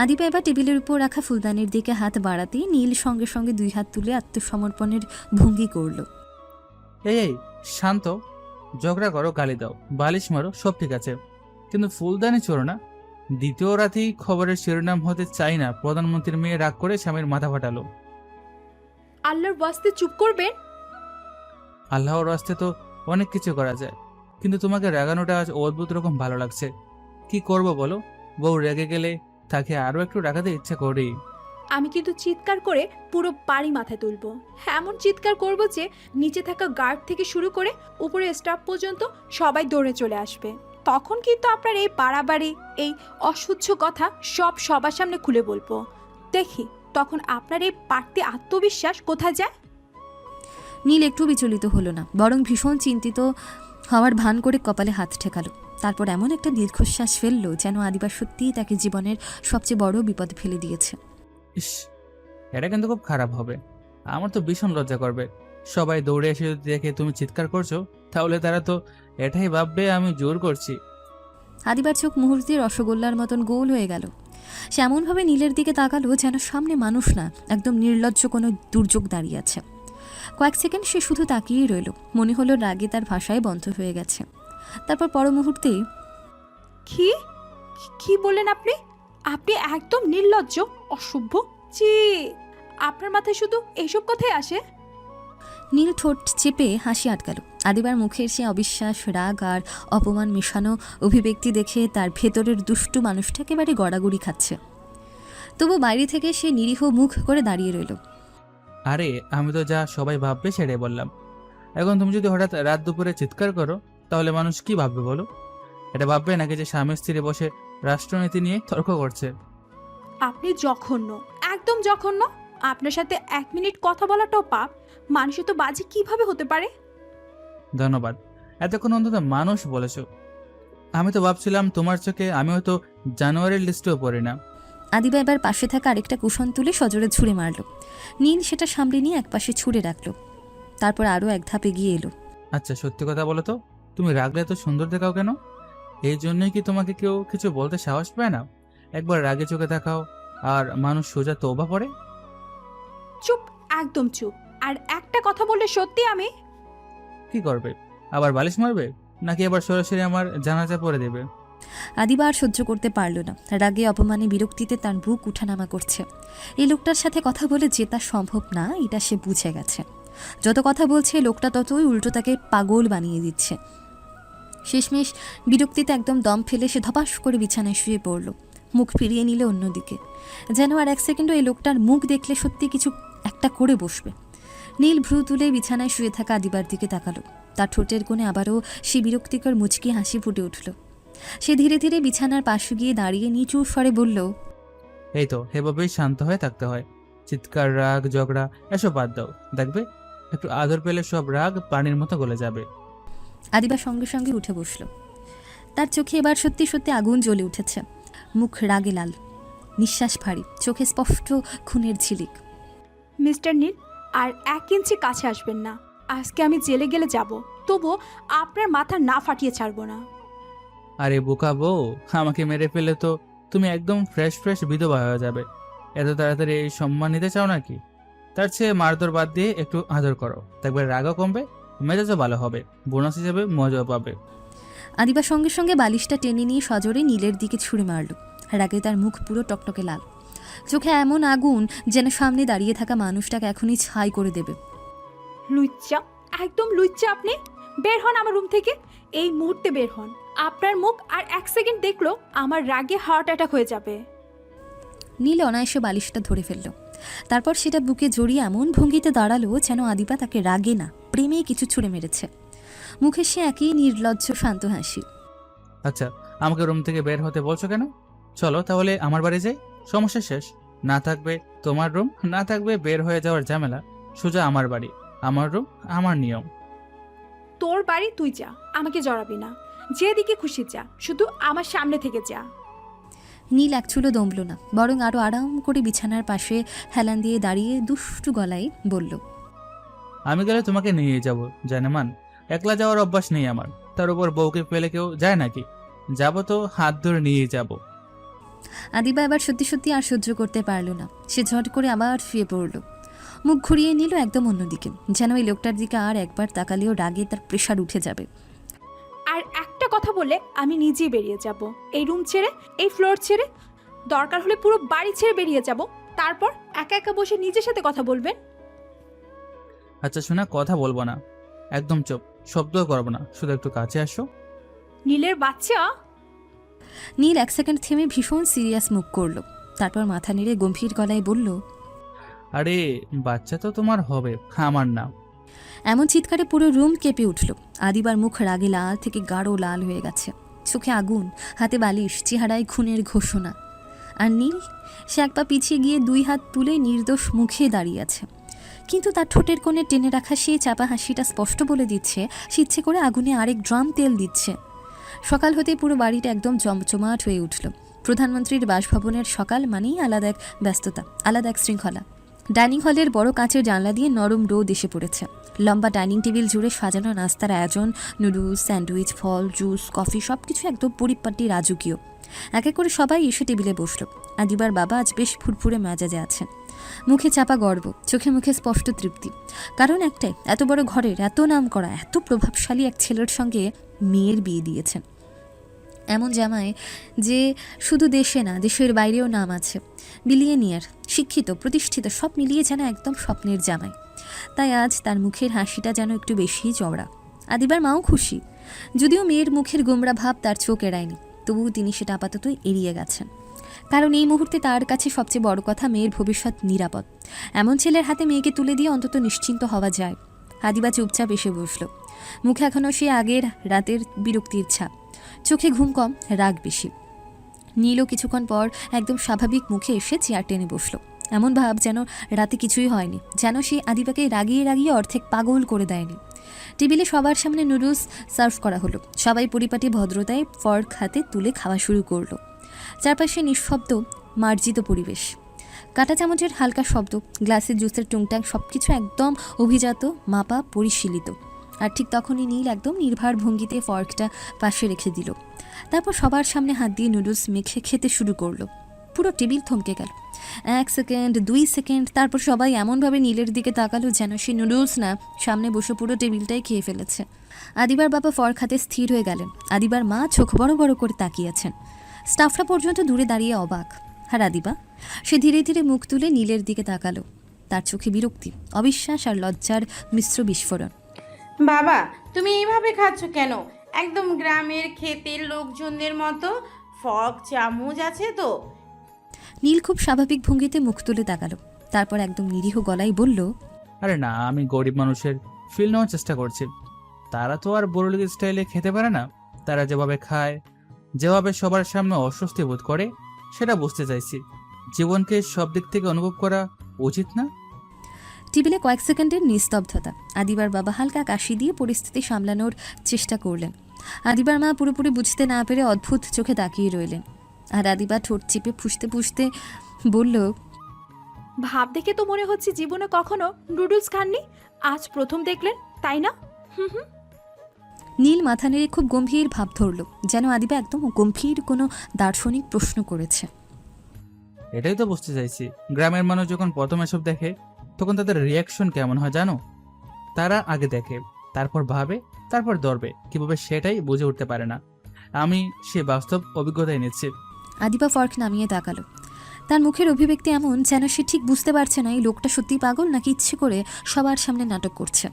আদিবা এবার টেবিলের উপর রাখা ফুলদানির দিকে হাত বাড়াতেই নীল সঙ্গে সঙ্গে 2 হাত তুলে আত্মসমর্পণের ভঙ্গি করল। এই শান্ত, ঝগড়া করো, গালি দাও, বালিশ মারো, সব ঠিক আছে, কিন্তু ফুলদানি চোরো না। দ্বিতীয় রাতেই খবরের শিরোনাম হতে চাই না প্রধানমন্ত্রীর মেয়ে রাগ করে স্বামীর মাথা ফাটালো। আল্লাহর ওয়াস্তে চুপ করবেন। আল্লাহর রাস্তে তো অনেক কিছু করা যায়, কিন্তু তোমাকে রাগানোটা আজ অদ্ভুত রকম ভালো লাগছে। কি করব বলো? বউ রেগে গেলে তাকে আরো একটু রাগাতে ইচ্ছা করি। আমি কিন্তু চিৎকার করে পুরো বাড়ি মাথায় তুলবো। এমন চিৎকার করব যে নিচে থাকা গার্ড থেকে শুরু করে উপরে স্টাফ পর্যন্ত সবাই দৌড়ে চলে আসবে। তখন কিন্তু আপনার এই বাড়াবাড়ি, এই অসহ্য কথা সব সবার সামনে খুলে বলবো। দেখি তখন আপনার এই বাড়তি আত্মবিশ্বাস কোথায় যায়। নীল একটু বিচলিত হলো না, বরং ভীষণ চিন্তিত হওয়ার ভান করে কপালে হাত ঠেকালো। তারপর এমন একটা দীর্ঘশ্বাস ফেললো যেন আদিবা সত্যিই তাকে জীবনের সবচেয়ে বড় বিপদ ফেলে দিয়েছে। ইস, এটা কিন্তু খুব খারাপ হবে। আমার তো ভীষণ লজ্জা করবে। সবাই দৌড়ে এসে যদি দেখে তুমি চিৎকার করছো, তাহলে তারা তো এটাই ভাববে আমি জোর করছি। আদিবার চোখ মুহূর্তে রসগোল্লার মতন গোল হয়ে গেল। সে এমনভাবে নীলের দিকে তাকালো যেন সামনে মানুষ না, একদম নির্লজ্জ কোনো দুর্যোগ দাঁড়িয়ে আছে। কয়েক সেকেন্ড সে শুধু তাকিয়েই রইল। মনে হলো রাগে তার ভাষায় বন্ধ হয়ে গেছে। তারপর পর মুহূর্তেই, কি কি বললেন আপনি? আপনি একদম নির্লজ্জ, অসভ্য। ছি, আপনার মাথায় শুধু এইসব কথাই আসে? নীল ঠোঁট চেপে হাসি আটকাল। আদিবার মুখের সে অবিশ্বাস, রাগ আর অপমান মেশানো অভিব্যক্তি দেখে তার ভেতরের দুষ্টু মানুষটা একেবারে গড়াগড়ি খাচ্ছে। তবু বাইরে থেকে সে নিরীহ মুখ করে দাঁড়িয়ে রইল। আরে আমি তো যা সবাই ভাববে সেটাই বললাম। এখন তুমি যদি হঠাৎ রাত দুপুরে চিৎকার করো, তাহলে মানুষ কি ভাববে বলো? এটা ভাববে নাকি যে স্বামী স্ত্রী বসে রাষ্ট্রনীতি নিয়ে তর্ক করছে? আপনি জঘন্য, একদম জঘন্য। আপনার সাথে 1 মিনিট কথা বলাটাও পাপ। মানুষের তো বাজে কিভাবে হতে পারে? ধন্যবাদ, এতক্ষণ অন্তত মানুষ বলেছ। আমি তো ভাবছিলাম তোমার চোখে আমি হয়তো জানুয়ারির লিস্টেও পড়ি না। আদিবা এবার পাশে থাকা আরেকটা কুশন তুলে সজোরে ছুঁড়ে মারল। নীল সেটা সামলে নিয়ে একপাশে ছুঁড়ে রাখল। তারপর আরও এক ধাপ এগিয়ে এলো। আচ্ছা সত্যি কথা বলো তো, তুমি রাগলে এত সুন্দর দেখাও কেন? এই জন্যই কি তোমাকে কেউ কিছু বলতে সাহস পায় না? একবার রাগে চোখে দেখাও আর মানুষ সোজা তওবা পড়ে। চুপ, একদম চুপ। আর একটা কথা বললে সত্যি আমি... কি করবে? আবার বালিশ মারবে, নাকি আবার সরাসরি আমার জানাজা পড়ে দেবে? আদিবা আর সহ্য করতে পারল না। রাগে, অপমানে, বিরক্তিতে তার বুক উঠানামা করছে। এই লোকটার সাথে কথা বলে জেতা সম্ভব না, এটা সে বুঝে গেছে। যত কথা বলছে লোকটা ততই উল্টো তাকে পাগল বানিয়ে দিচ্ছে। শেষমেশ বিরক্তিতে একদম দম ফেলে সে ধপাস করে বিছানায় শুয়ে পড়ল। মুখ ফিরিয়ে নিল অন্যদিকে, যেন আর 1 সেকেন্ডও এই লোকটার মুখ দেখলে সত্যি কিছু একটা করে বসবে। নীল ভ্রু তুলে বিছানায় শুয়ে থাকা আদিবার দিকে তাকালো। তার ঠোঁটের কোণে আবারও সে বিরক্তিকর মুচকি হাসি ফুটে উঠল। সে ধীরে ধীরে বিছানার পাশে গিয়ে দাঁড়িয়ে নিচু স্বরে বলল, এই তো এভাবেই শান্ত হয়ে থাকতে হয়। চিৎকার, রাগ, ঝগড়া এসব বাদ দাও। দেখবে একটু আদর পেলে সব রাগ পানির মতো গলে যাবে। আদিবা সঙ্গে সঙ্গে উঠে বসল। তার চোখে এবার সত্যি সত্যি আগুন জ্বলে উঠেছে। মুখ রাগে লাল, নিঃশ্বাস ভারী, চোখে স্পষ্ট খুনের ঝিলিক। মিস্টার নীল, আর 1 ইঞ্চি কাছে আসবেন না। আজকে আমি জেলে গেলে যাব, তবুও আপনার মাথা না ফাটিয়ে ছাড়বো না। আরে বোকা বউ, আমাকে মেরে ফেলে তো তুমি একদম ফ্রেশ বিধবা হয়ে যাবে। এত তাড়াতাড়ি এই সম্মান নিতে চাও নাকি? তার চেয়ে মারধর বাদ দিয়ে একটু আদর করো, দেখবে রাগও কমবে, মেজাজও ভালো হবে, বোনাস হিসেবে মজাও পাবে। আদিবা সঙ্গে সঙ্গে বালিশটা টেনে নিয়ে সজোরে নীলের দিকে ছুঁড়ে মারল। রাগে তার মুখ পুরো টকটকে লাল, চোখে এমন আগুন যেন সামনে দাঁড়িয়ে থাকা মানুষটাকে এখনই ছাই করে দেবে। লুচ্চা, একদম লুচ্চা আপনি। বের হন আমার রুম থেকে, এই মুহূর্তে বের হন। আপনার মুখ আর 1 সেকেন্ড দেখলো আমার রাগে হার্ট অ্যাটাক হয়ে যাবে। নীল অনায়াসে বালিশটা ধরে ফেলল। তারপর সেটা বুকে জড়িয়ে এমন ভঙ্গিতে দাঁড়ালো যেন আদিবা তাকে রাগে না, প্রেমে কিছু ছুঁড়ে মেরেছে। মুখে সে একই নির্লজ্জ শান্ত হাসি। আচ্ছা, আমাকে রুম থেকে বের হতে বলছো কেন? চলো তাহলে আমার বাড়ি যাই, সমস্যা শেষ। না থাকবে তোমার রুম, না থাকবে বের হয়ে যাওয়ার ঝামেলা। সোজা আমার বাড়ি, আমার রুম, আমার নিয়ম। তোর বাড়ি তুই যা, আমাকে জড়াবি না। যেদিকে খুশি যা, শুধু আমার সামনে থেকে যা। নীল এক চুলো দমল না, বরং আরও আরাম করে বিছানার পাশে হেলান দিয়ে দাঁড়িয়ে দুষ্টু গলায় বলল, আমি গেলে তোমাকে নিয়ে যাব জানেমান। একলা যাওয়ার অভ্যাস নেই আমার, তার উপর বউকে ফেলে কেউ যায় নাকি? যাব তো হাত ধরে নিয়ে যাব। আদিবা এবার সত্যি সত্যি আর সহ্য করতে পারল না। সে ঝট করে আবার শুয়ে পড়ল, মুখ ঘুরিয়ে নিল একদম অন্যদিকে, যেন এই লোকটার দিকে আর একবার তাকালেও রাগে তার প্রেশার উঠে যাবে। আর একটা কথা বলে আমি নিজেই বেরিয়ে যাব, এই রুম ছেড়ে, এই ফ্লোর ছেড়ে, দরকার হলে পুরো বাড়ি ছেড়ে বেরিয়ে যাব। তারপর একা একা বসে নিজের সাথে কথা বলবেন। আচ্ছা শোনা, কথা বলবো না, একদম চুপ, শব্দও করবো না, শুধু একটু কাছে আসো। নীলের বাচ্চা। নীল এক সেকেন্ড থেমে ভীষণ সিরিয়াস মুখ করল, তারপর মাথা নেড়ে গম্ভীর গলায় বলল, আরে বাচ্চা তো তোমার হবে, আমার না। এমন চিৎকারে পুরো রুম কেঁপে উঠল। আদিবার মুখ রাগে লাল থেকে গাঢ় লাল হয়ে গেছে, চোখে আগুন, হাতে বালিশ, চেহারায় খুনের ঘোষণা। আর নীল, সে এক পা পিছিয়ে গিয়ে দুই হাত তুলে নির্দোষ মুখে দাঁড়িয়ে আছে, কিন্তু তার ঠোঁটের কোণে টেনে রাখা সেই চাপা হাসিটা স্পষ্ট বলে দিচ্ছে সে ইচ্ছে করে আগুনে আরেক ড্রাম তেল দিচ্ছে। সকাল হতেই পুরো বাড়িটা একদম জমজমাট হয়ে উঠল। প্রধানমন্ত্রীর বাসভবনের সকাল মানেই আলাদা এক ব্যস্ততা, আলাদা এক শৃঙ্খলা। ডাইনিং হলের বড় কাঁচের জানলা দিয়ে নরম রোদ এসে পড়েছে। লম্বা ডাইনিং টেবিল জুড়ে সাজানো নাস্তার আয়োজন, নুডলস, স্যান্ডউইচ, ফল, জুস, কফি, সব কিছু একদম পরিপাটি রাজকীয়। এক এক করে সবাই এসে টেবিলে বসল। আদিবার বাবা আজ বেশ ফুরফুরে মেজাজে আছেন, মুখে চাপা গর্ব, চোখে মুখে স্পষ্ট তৃপ্তি। কারণ একটাই, এত বড় ঘরের, এত নাম করা, এত প্রভাবশালী এক ছেলের সঙ্গে মেয়ের বিয়ে দিয়েছেন। এমন জামাই যে শুধু দেশে না, দেশের বাইরেও নাম আছে, বিলিয়নিয়ার, শিক্ষিত, প্রতিষ্ঠিত, সব মিলিয়ে যেন একদম স্বপ্নের জামাই। তাই আজ তার মুখের হাসিটা যেন একটু বেশিই চওড়া। আদিবার মাও খুশি, যদিও মেয়ের মুখের গোমরা ভাব তার চোখ এড়ায়নি, তবুও তিনি সেটা আপাতত এড়িয়ে গেছেন। কারণ এই মুহূর্তে তার কাছে সবচেয়ে বড় কথা মেয়ের ভবিষ্যৎ নিরাপদ। এমন ছেলের হাতে মেয়েকে তুলে দিয়ে অন্তত নিশ্চিন্ত হওয়া যায়। আদিবা চুপচাপ এসে বসল, মুখে এখনও সে আগের রাতের বিরক্তির ছাপ, চোখে ঘুম কম, রাগ বেশি। নীলও কিছুক্ষণ পর একদম স্বাভাবিক মুখে এসে চেয়ার টেনে বসল, এমন ভাব যেন রাতে কিছুই হয়নি, যেন সে আদিবাকে রাগিয়ে রাগিয়ে অর্ধেক পাগল করে দেয়নি। টেবিলে সবার সামনে নুডলস সার্ভ করা হলো, সবাই পরিপাটি ভদ্রতায় ফর্ক হাতে তুলে খাওয়া শুরু করলো। চারপাশে নিঃশব্দ মার্জিত পরিবেশ, কাঁটা চামচের হালকা শব্দ, গ্লাসের জুসের টুংটাং, সব কিছু একদম অভিজাত, মাপা, পরিশীলিত। আর ঠিক তখনই নীল একদম নির্ভার ভঙ্গিতে ফর্কটা পাশে রেখে দিল, তারপর সবার সামনে হাত দিয়ে নুডলস মেখে খেতে শুরু করলো। পুরো টেবিল থমকে গেল, 1 সেকেন্ড, 2 সেকেন্ড, তারপর সবাই এমনভাবে নীলের দিকে তাকালো যেন সে নুডলস না, সামনে বসে পুরো টেবিলটাই খেয়ে ফেলেছে। আদিবার বাবা ফর্ক হাতে স্থির হয়ে গেলেন, আদিবার মা চোখ বড় বড় করে তাকিয়েছেন, স্টাফরা পর্যন্ত দূরে দাঁড়িয়ে অবাক। আর আদিবা, সে ধীরে ধীরে মুখ তুলে নীলের দিকে তাকালো, তার চোখে বিরক্তি, অবিশ্বাস আর লজ্জার মিশ্র বিস্ফোরণ। বাবা, তুমি এইভাবে খাচ্ছ কেন? একদম গ্রামের ক্ষেতের লোকজনদের মতো। ফর্ক চামচ আছে তো? নীল খুব স্বাভাবিক ভঙ্গিতে মুখ তুলে তাকালো, তারপর একদম নিরীহ গলায় বলল, আরে না, আমি গরিব মানুষের ফিল নেওয়ার চেষ্টা করছি। তারা তো আর বড়লোক স্টাইলে খেতে পারে না। তারা যেভাবে খায়, যেভাবে সবার সামনে অস্বস্তি বোধ করে, সেটা বুঝতে চাইছি। জীবনকে সব দিক থেকে অনুভব করা উচিত না? টেবিলে কয়েক সেকেন্ডের নিস্তব্ধতা। আদিবার বাবা হালকা কাশি দিয়ে পরিস্থিতি সামলানোর চেষ্টা করলেন। আদিবার মা পুরোপুরি বুঝতে না পেরে অদ্ভুত চোখে তাকিয়ে রইলেন। আর আদিবা ঠোঁট চেপে ফুঁসতে ফুঁসতে বলল, ভাব দেখে তো মনে হচ্ছে জীবনে কখনো নুডলস খাননি, আজ প্রথম দেখলেন, তাই না? হুম হুম। নীল মাথা নেড়ে খুব গম্ভীর ভাব ধরল, যেন আদিবা একদম গম্ভীর কোনো দার্শনিক প্রশ্ন করেছে। এটাই তো বুঝতে চাইছি, গ্রামের মানুষ যখন প্রথম এসব দেখে তখন তাদের রিয়াকশন কেমন হয় জানো? তারা আগে দেখে, তারপর ভাবে, তারপর ধরবে কিভাবে, সেটাই বুঝে উঠতে পারে না। আমি সে বাস্তব অভিজ্ঞতায় নিচ্ছি। আদিবা ফর্ক নামিয়ে তাকালো, তার মুখের অভিব্যক্তি এমন যেন সে ঠিক বুঝতে পারছে না এই লোকটা সত্যি পাগল নাকি ইচ্ছে করে সবার সামনে নাটক করছে।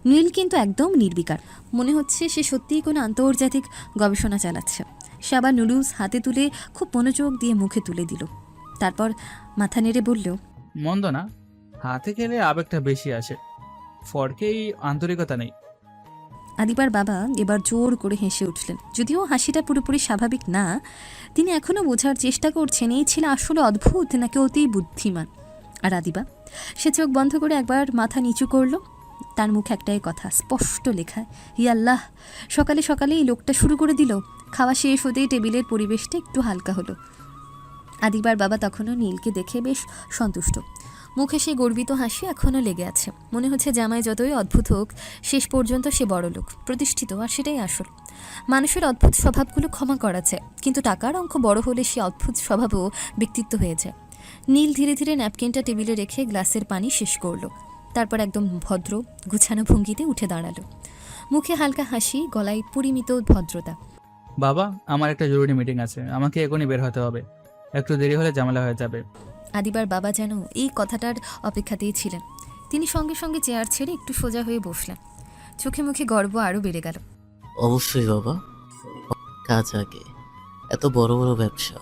নীল কিন্তু একদম নির্বিকার, মনে হচ্ছে সে সত্যিই কোনো আন্তর্জাতিক গবেষণা চালাচ্ছে। সে আবার নুডলস হাতে তুলে খুব মনোযোগ দিয়ে মুখে তুলে দিল। তারপর মাথা নেড়ে বলল, মন্দ না, হাতে গেলে আবেগটা বেশি আসে, ফরকেই আন্তরিকতা নেই। আদিবার বাবা এবার জোর করে হেসে উঠলেন। যদিও হাসিটা পুরোপুরি স্বাভাবিক না, তিনি এখনও বোঝার চেষ্টা করছেন এই ছেলে আসলে অদ্ভুত নাকি অতি বুদ্ধিমান। আর আদিবা, সে চোখ বন্ধ করে একবার মাথা নিচু করল। তার মুখে একটাই কথা, স্পষ্ট লেখা, ইয়া আল্লাহ! সকালে সকালে এই লোকটা শুরু করে দিল। খাওয়া শেষ হতেই টেবিলের পরিবেশটা একটু হালকা হলো। আদিবার বাবা তখনও নীলকে দেখে বেশ সন্তুষ্ট। মুখে সে গর্বিত হাসি এখনও লেগে আছে। মনে হচ্ছে জামাই যতই অদ্ভুত হোক, শেষ পর্যন্ত সে বড়লোক, প্রতিষ্ঠিত, আর সেটাই আসল। মানুষের অদ্ভুত স্বভাবগুলো ক্ষমা করা যায়, কিন্তু টাকার অঙ্ক বড় হলে সে অদ্ভুত স্বভাবও ব্যক্তিত্ব হয়ে যায়। নীল ধীরে ধীরে ন্যাপকিনটা টেবিলে রেখে গ্লাসের পানি শেষ করলো। তারপর একদম ভদ্র গুছানো ভঙ্গিতে উঠে দাঁড়ালো। মুখে হালকা হাসি, গলায় পরিমিত ভদ্রতা। বাবা, আমার একটা জরুরি মিটিং আছে, আমাকে এখনই বের হতে হবে, একটু দেরি হলে ঝামেলা হয়ে যাবে। আদিবার বাবা যেন এই কথাটার অপেক্ষাতেই ছিলেন। তিনি সঙ্গে সঙ্গে চেয়ার ছেড়ে একটু সোজা হয়ে বসলেন। চোখে মুখে গর্ব আরও বেড়ে গেল। অবশ্যই বাবা, কাজ আগে। এত বড় বড় ব্যবসা,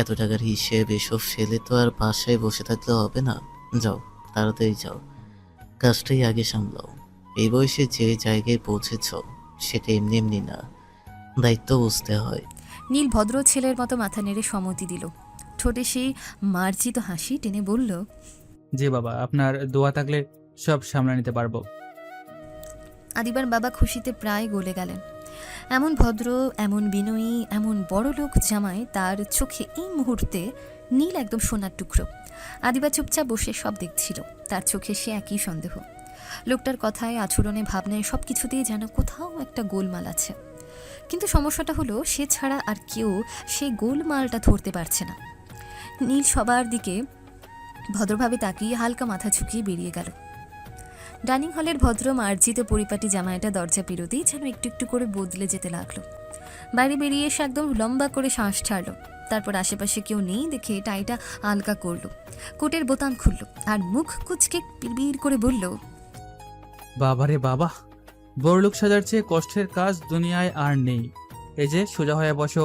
এত টাকার হিসেব, এসব ফেলে তো আর বাসায় বসে থাকলে হবে না। যাও, তাড়াতাড়ি যাও, কাজটাই আগে সামলাও। এই বয়সে যে জায়গায় পৌঁছেছ সেটা এমনি এমনি না, দায়িত্ব বুঝতে হয়। নীল ভদ্র ছেলের মতো মাথা নেড়ে সম্মতি দিল। ঠোঁটে সেই মার্জিত হাসি টেনে বলল, জি বাবা, আপনার দোয়া থাকলে সব সামলে নিতে পারবো। আদিবার বাবা খুশিতে প্রায় গলে গেলেন। এমন ভদ্র, এমন বিনয়ী, এমন বড় লোক জামাই তার চোখে এই মুহূর্তে নীল একদম সোনার টুকরো। আদিবা চুপচাপ বসে সব দেখছিল। তার চোখে সে একই সন্দেহ। লোকটার কথায়, আচরণে, ভাবনায় সব কিছুতেই যেন কোথাও একটা গোলমাল আছে। কিন্তু সমস্যাটা হলো সে ছাড়া আর কেউ সেই গোলমালটা ধরতে পারছে না। নীল সবার দিকে ভদ্রভাবে তাকিয়ে হালকা মাথা ঝুঁকিয়ে বেরিয়ে গেল। ডাইনিং হলের ভদ্র মার্জিত পরিপাটি জামাইটা দরজা পেরোতেই যেন একটু একটু করে বদলে যেতে লাগলো। বাইরে বেরিয়ে এসে একদম লম্বা করে শ্বাস ছাড়লো। তারপর আশেপাশে কেউ নেই দেখে টাইটা আলগা করলো, কোটের বোতাম খুললো, আর মুখ কুচকে বিড়বিড় করে বলল, বাবারে বাবা, বড়লোক সাজার চেয়ে কষ্টের কাজ দুনিয়ায় আর নেই। এই যে সোজা হয়ে বসো,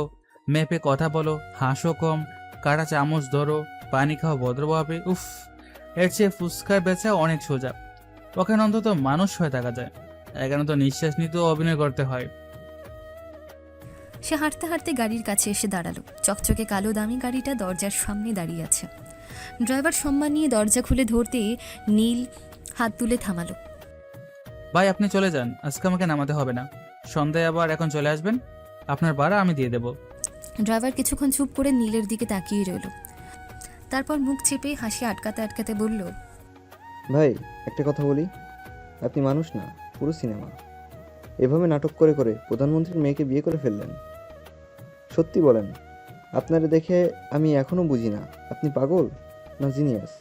মেপে কথা বলো, হাসো কম, কাটা চামচ ধরো, পানি খাও ভদ্রভাবে। উফ, এর চেয়ে ফুচকার বেচা অনেক সোজা। ওখানে অন্তত মানুষ হয়ে থাকা যায়, এখানে তো নিঃশ্বাস নিতেও অভিনয় করতে হয়। সে হাঁটতে হাঁটতে গাড়ির কাছে এসে দাঁড়ালো। চকচকে কালো দামি গাড়িটা দরজার সামনে দাঁড়িয়ে আছে। ড্রাইভার সম্মান নিয়ে দরজা খুলে ধরতে নীল হাত তুলে থামালো। ভাই, আপনি চলে যান, আজকে আমাকে নামাতে হবে না, সন্ধ্যায় আবার এখন চলে আসবেন, আপনার ভাড়া আমি দিয়ে দেবো। ড্রাইভার কিছুক্ষণ চুপ করে নীলের দিকে তাকিয়ে রইল। তারপর মুখ চেপে হাসি আটকাতে আটকাতে বলল, ভাই, একটা কথা বলি, আপনি মানুষ না, পুরো সিনেমা। এভাবে নাটক করে করে প্রধানমন্ত্রীর মেয়েকে বিয়ে করে ফেললেন। সত্যি বলেন, আপনারে দেখে আমি এখনো বুঝি না আপনি পাগল না জিনিয়াস।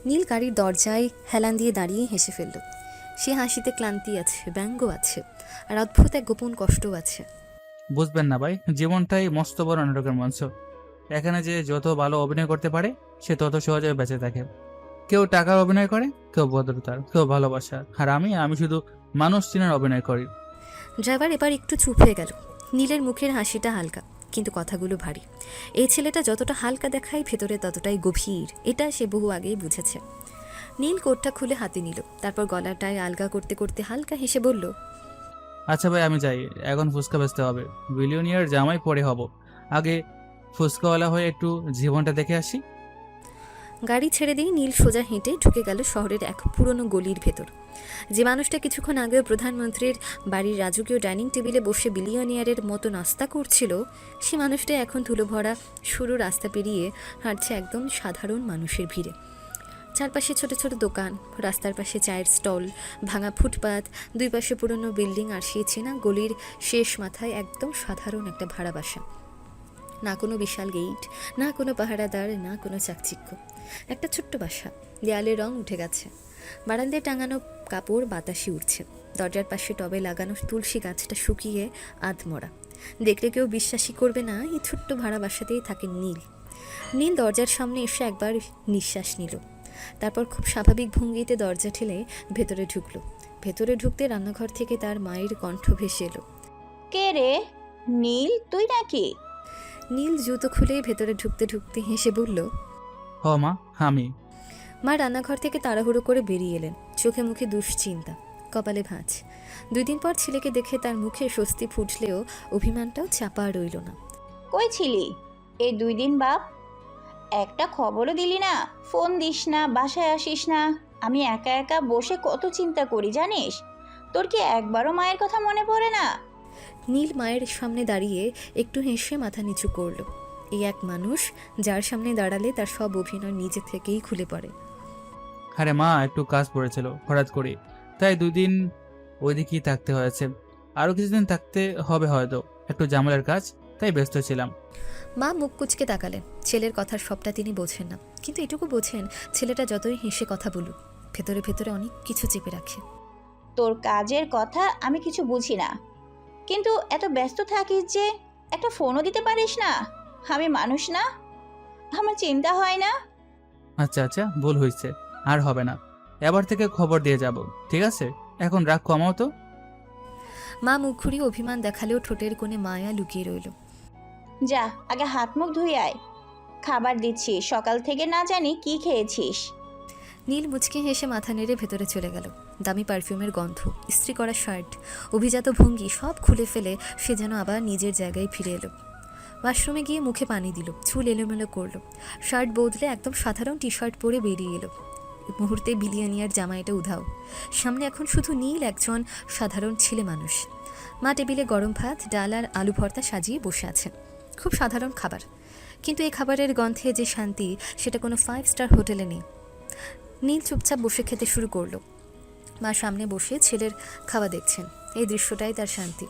নীল গাড়ির দরজায় হেলান দিয়ে দাঁড়িয়ে হেসে ফেলল। সে হাসিতে ক্লান্তি আছে, ব্যঙ্গ আছে, আর অদ্ভুত এক গোপন কষ্টও আছে। বুঝবেন না ভাই, জীবনটাই মস্ত বড় নাটকের মঞ্চ। এখানে যে যত ভালো অভিনয় করতে পারে সে তত সহজে বেঁচে থাকে। কেউ টাকার অভিনয় করে, কেউ ভদ্রতার, কেউ ভালোবাসার, আর আমি শুধু মানুষ চিনার অভিনয় করি। ড্রাইভার এবার একটু চুপ হয়ে গেল। নীলের মুখের হাসিটা হালকা, কিন্তু কথাগুলো ভারী। এই ছেলেটা যতটা হালকা দেখায় ভেতরে ততটাই গভীর, এটা সে বহু আগেই বুঝেছে। নীল কোটটা খুলে হাতে নিল, তারপর গলাটায় আলগা করতে করতে হালকা হেসে বলল, আচ্ছা ভাই, আমি যাই, এখন ফুচকা বেচতে হবে, বিলিয়নিয়ার জামাই পরে হব, আগে ফুচকাওয়ালা হয়ে একটু জীবনটা দেখে আসি। গাড়ি ছেড়ে দিয়ে নীল সোজা হেঁটে ঢুকে গেল শহরের এক পুরনো গলির ভেতর। যে মানুষটা কিছুক্ষণ আগেও প্রধানমন্ত্রীর বাড়ির রাজকীয় ডাইনিং টেবিলে বসে বিলিয়নিয়ারের মতো নাস্তা করছিল, সে মানুষটা এখন ধুলো ভরা সরু রাস্তা পেরিয়ে হাঁটছে একদম সাধারণ মানুষের ভিড়ে। চারপাশে ছোট ছোট দোকান, রাস্তার পাশে চায়ের স্টল, ভাঙা ফুটপাত, দুই পাশে পুরনো বিল্ডিং, আর সে চেনা গলির শেষ মাথায় একদম সাধারণ একটা ভাড়া বাসা। না কোনো বিশাল গেট, না কোনো পাহারাদার, না কোনো চাকচিক্য। একটা ছোট্ট বাসা, দেয়ালের রং উঠে গেছে, বারান্দায় টাঙানো কাপড় বাতাসে উঠছে, দরজার পাশে টবে লাগানো তুলসী গাছটা শুকিয়ে আধমরা। দেখলে কেউ বিশ্বাসই করবে না এই ছোট্ট ভাড়া বাসাতেই থাকে নীল। নীল দরজার সামনে এসে একবার নিঃশ্বাস নিল, তারপর খুব স্বাভাবিক ভঙ্গিতে দরজা ঠেলে ভেতরে ঢুকলো। ভেতরে ঢুকতে রান্নাঘর থেকে তার মায়ের কণ্ঠ ভেসে এলো, কে রে? নীল, তুই নাকি? নীল জুতো খুলে ভেতরে ঢুকতে ঢুকতে হেসে বলল, হ মা, আমি। মা রান্নাঘর থেকে তাড়াহুড়ো করে বেরিয়ে এলেন, চোখে মুখে দুশ্চিন্তা, কপালে ভাঁজ। 2 দিন পর ছেলেকে দেখে তার মুখে স্বস্তি ফুটলেও অভিমানটাও চাপা রইল না। কই ছিলি এই 2 দিন বাপ? একটা খবরও দিলি না, ফোন দিস না, বাসায় আসিস না। আমি একা একা বসে কত চিন্তা করি জানিস? তোর কি একবারও মায়ের কথা মনে পড়ে না? নীল মায়ের সামনে দাঁড়িয়ে একটু হেসে মাথা নিচু করল। এই এক মানুষ যার সামনে দাঁড়ালে তার সব অভিনয় নিজে থেকেই খুলে পড়ে। আরে মা, একটু কাজ পড়েছিল হঠাৎ করে, তাই 2 দিন ওইদিকেই থাকতে হয়েছে। আরও কিছুদিন থাকতে হবে হয়তো, একটু জামালের কাজ, তাই ব্যস্ত ছিলাম। মা মুখ কুচকে তাকালেন। ছেলের কথার সবটা তিনি বোঝেন না, কিন্তু এটুকু বোঝেন ছেলেটা যতই হেসে কথা বলুক, ভেতরে ভেতরে অনেক কিছু চেপে রাখে। তোর কাজের কথা আমি কিছু বুঝি না, কিন্তু এত ব্যস্ত থাকিস যে একটা ফোনও দিতে পারিস না। আমি মানুষ না? আমার চিন্তা হয় না? আচ্ছা আচ্ছা, ভুল হয়েছে, আর হবে না। এবার থেকে খবর দিয়ে যাব, ঠিক আছে? এখন রাগ কমাও তো। মা মুখ ঘুরিয়ে অভিমান দেখালেও ঠোঁটের কোণে মায়া লুকিয়ে রইল। যা আগে হাত মুখ ধুয়ে আয়, খাবার দিচ্ছি, সকাল থেকে না জানি কি খেয়েছিস। নীল মুচকে হেসে মাথা নেড়ে ভেতরে চলে গেল। দামি পারফিউমের গন্ধ, ইস্ত্রি করা শার্ট, অভিজাত ভঙ্গি সব খুলে ফেলে সে যেন আবার নিজের জায়গায় ফিরে এলো। ওয়াশরুমে গিয়ে মুখে পানি দিল, চুল এলোমেলো করলো, শার্ট বদলে একদম সাধারণ টি শার্ট পরে বেরিয়ে এলো। মুহূর্তে বিলিয়নিয়ার জামাইটা উধাও। সামনে এখন শুধু নীল একজন সাধারণ ছেলে মানুষ। মা টেবিলে গরম ভাত, ডাল আর আলু ভর্তা সাজিয়ে বসে আছেন। খুব সাধারণ খাবার, কিন্তু এই খাবারের গন্ধে যে শান্তি সেটা কোনো 5 স্টার হোটেলে নেই। নীল চুপচাপ বসে খেতে শুরু করলো। মা সামনে বসে ছেলের খাওয়া দেখছেন, এই দৃশ্যটাই তার শান্তি।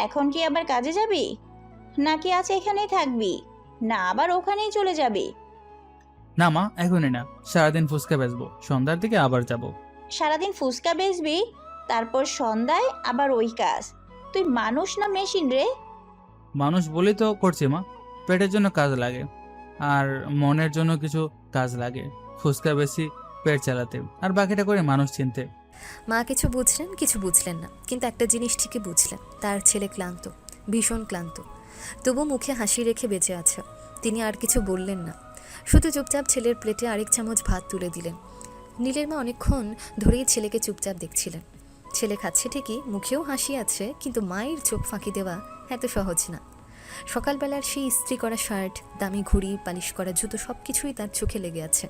এখন কি আবার কাজে যাবি, নাকি আছে এখানেই থাকবি, না আবার ওখানেই চলে যাবি? না মা, এখনই না, সারাদিন ফুচকা বেচবো, সন্ধ্যার দিকে আবার যাব। সারাদিন ফুচকা বেচবি, তারপর সন্ধ্যায় আবার ওই কাজ? তুই মানুষ না মেশিন রে? মানুষ বলেই তো করছি মা, পেটের জন্য কাজ লাগে, আর মনের জন্য কিছু কাজ লাগে। ফুচকা বেশি পেট চালাতে, আর বাকিটা করে মানুষ চিনতে। মা কিছু বুঝলেন, কিছু বুঝলেন না, কিন্তু একটা জিনিস ঠিকই বুঝলেন, তার ছেলে ক্লান্ত, ভীষণ ক্লান্ত। তবু মুখে হাসি রেখে বেঁচে আছে। তিনি আর কিছু বললেন না, শুধু চুপচাপ ছেলের প্লেটে আরেক চামচ ভাত তুলে দিলেন। নীলের মা অনেকক্ষণ ধরেই ছেলেকে চুপচাপ দেখছিলেন। ছেলে খাচ্ছে ঠিকই, মুখেও হাসি আছে, কিন্তু মায়ের চোখ ফাঁকি দেওয়া এত সহজ না। সকালবেলার সেই ইস্ত্রি করা শার্ট, দামি ঘড়ি, পালিশ করা জুতো সব কিছুই তার চোখে লেগে আছে।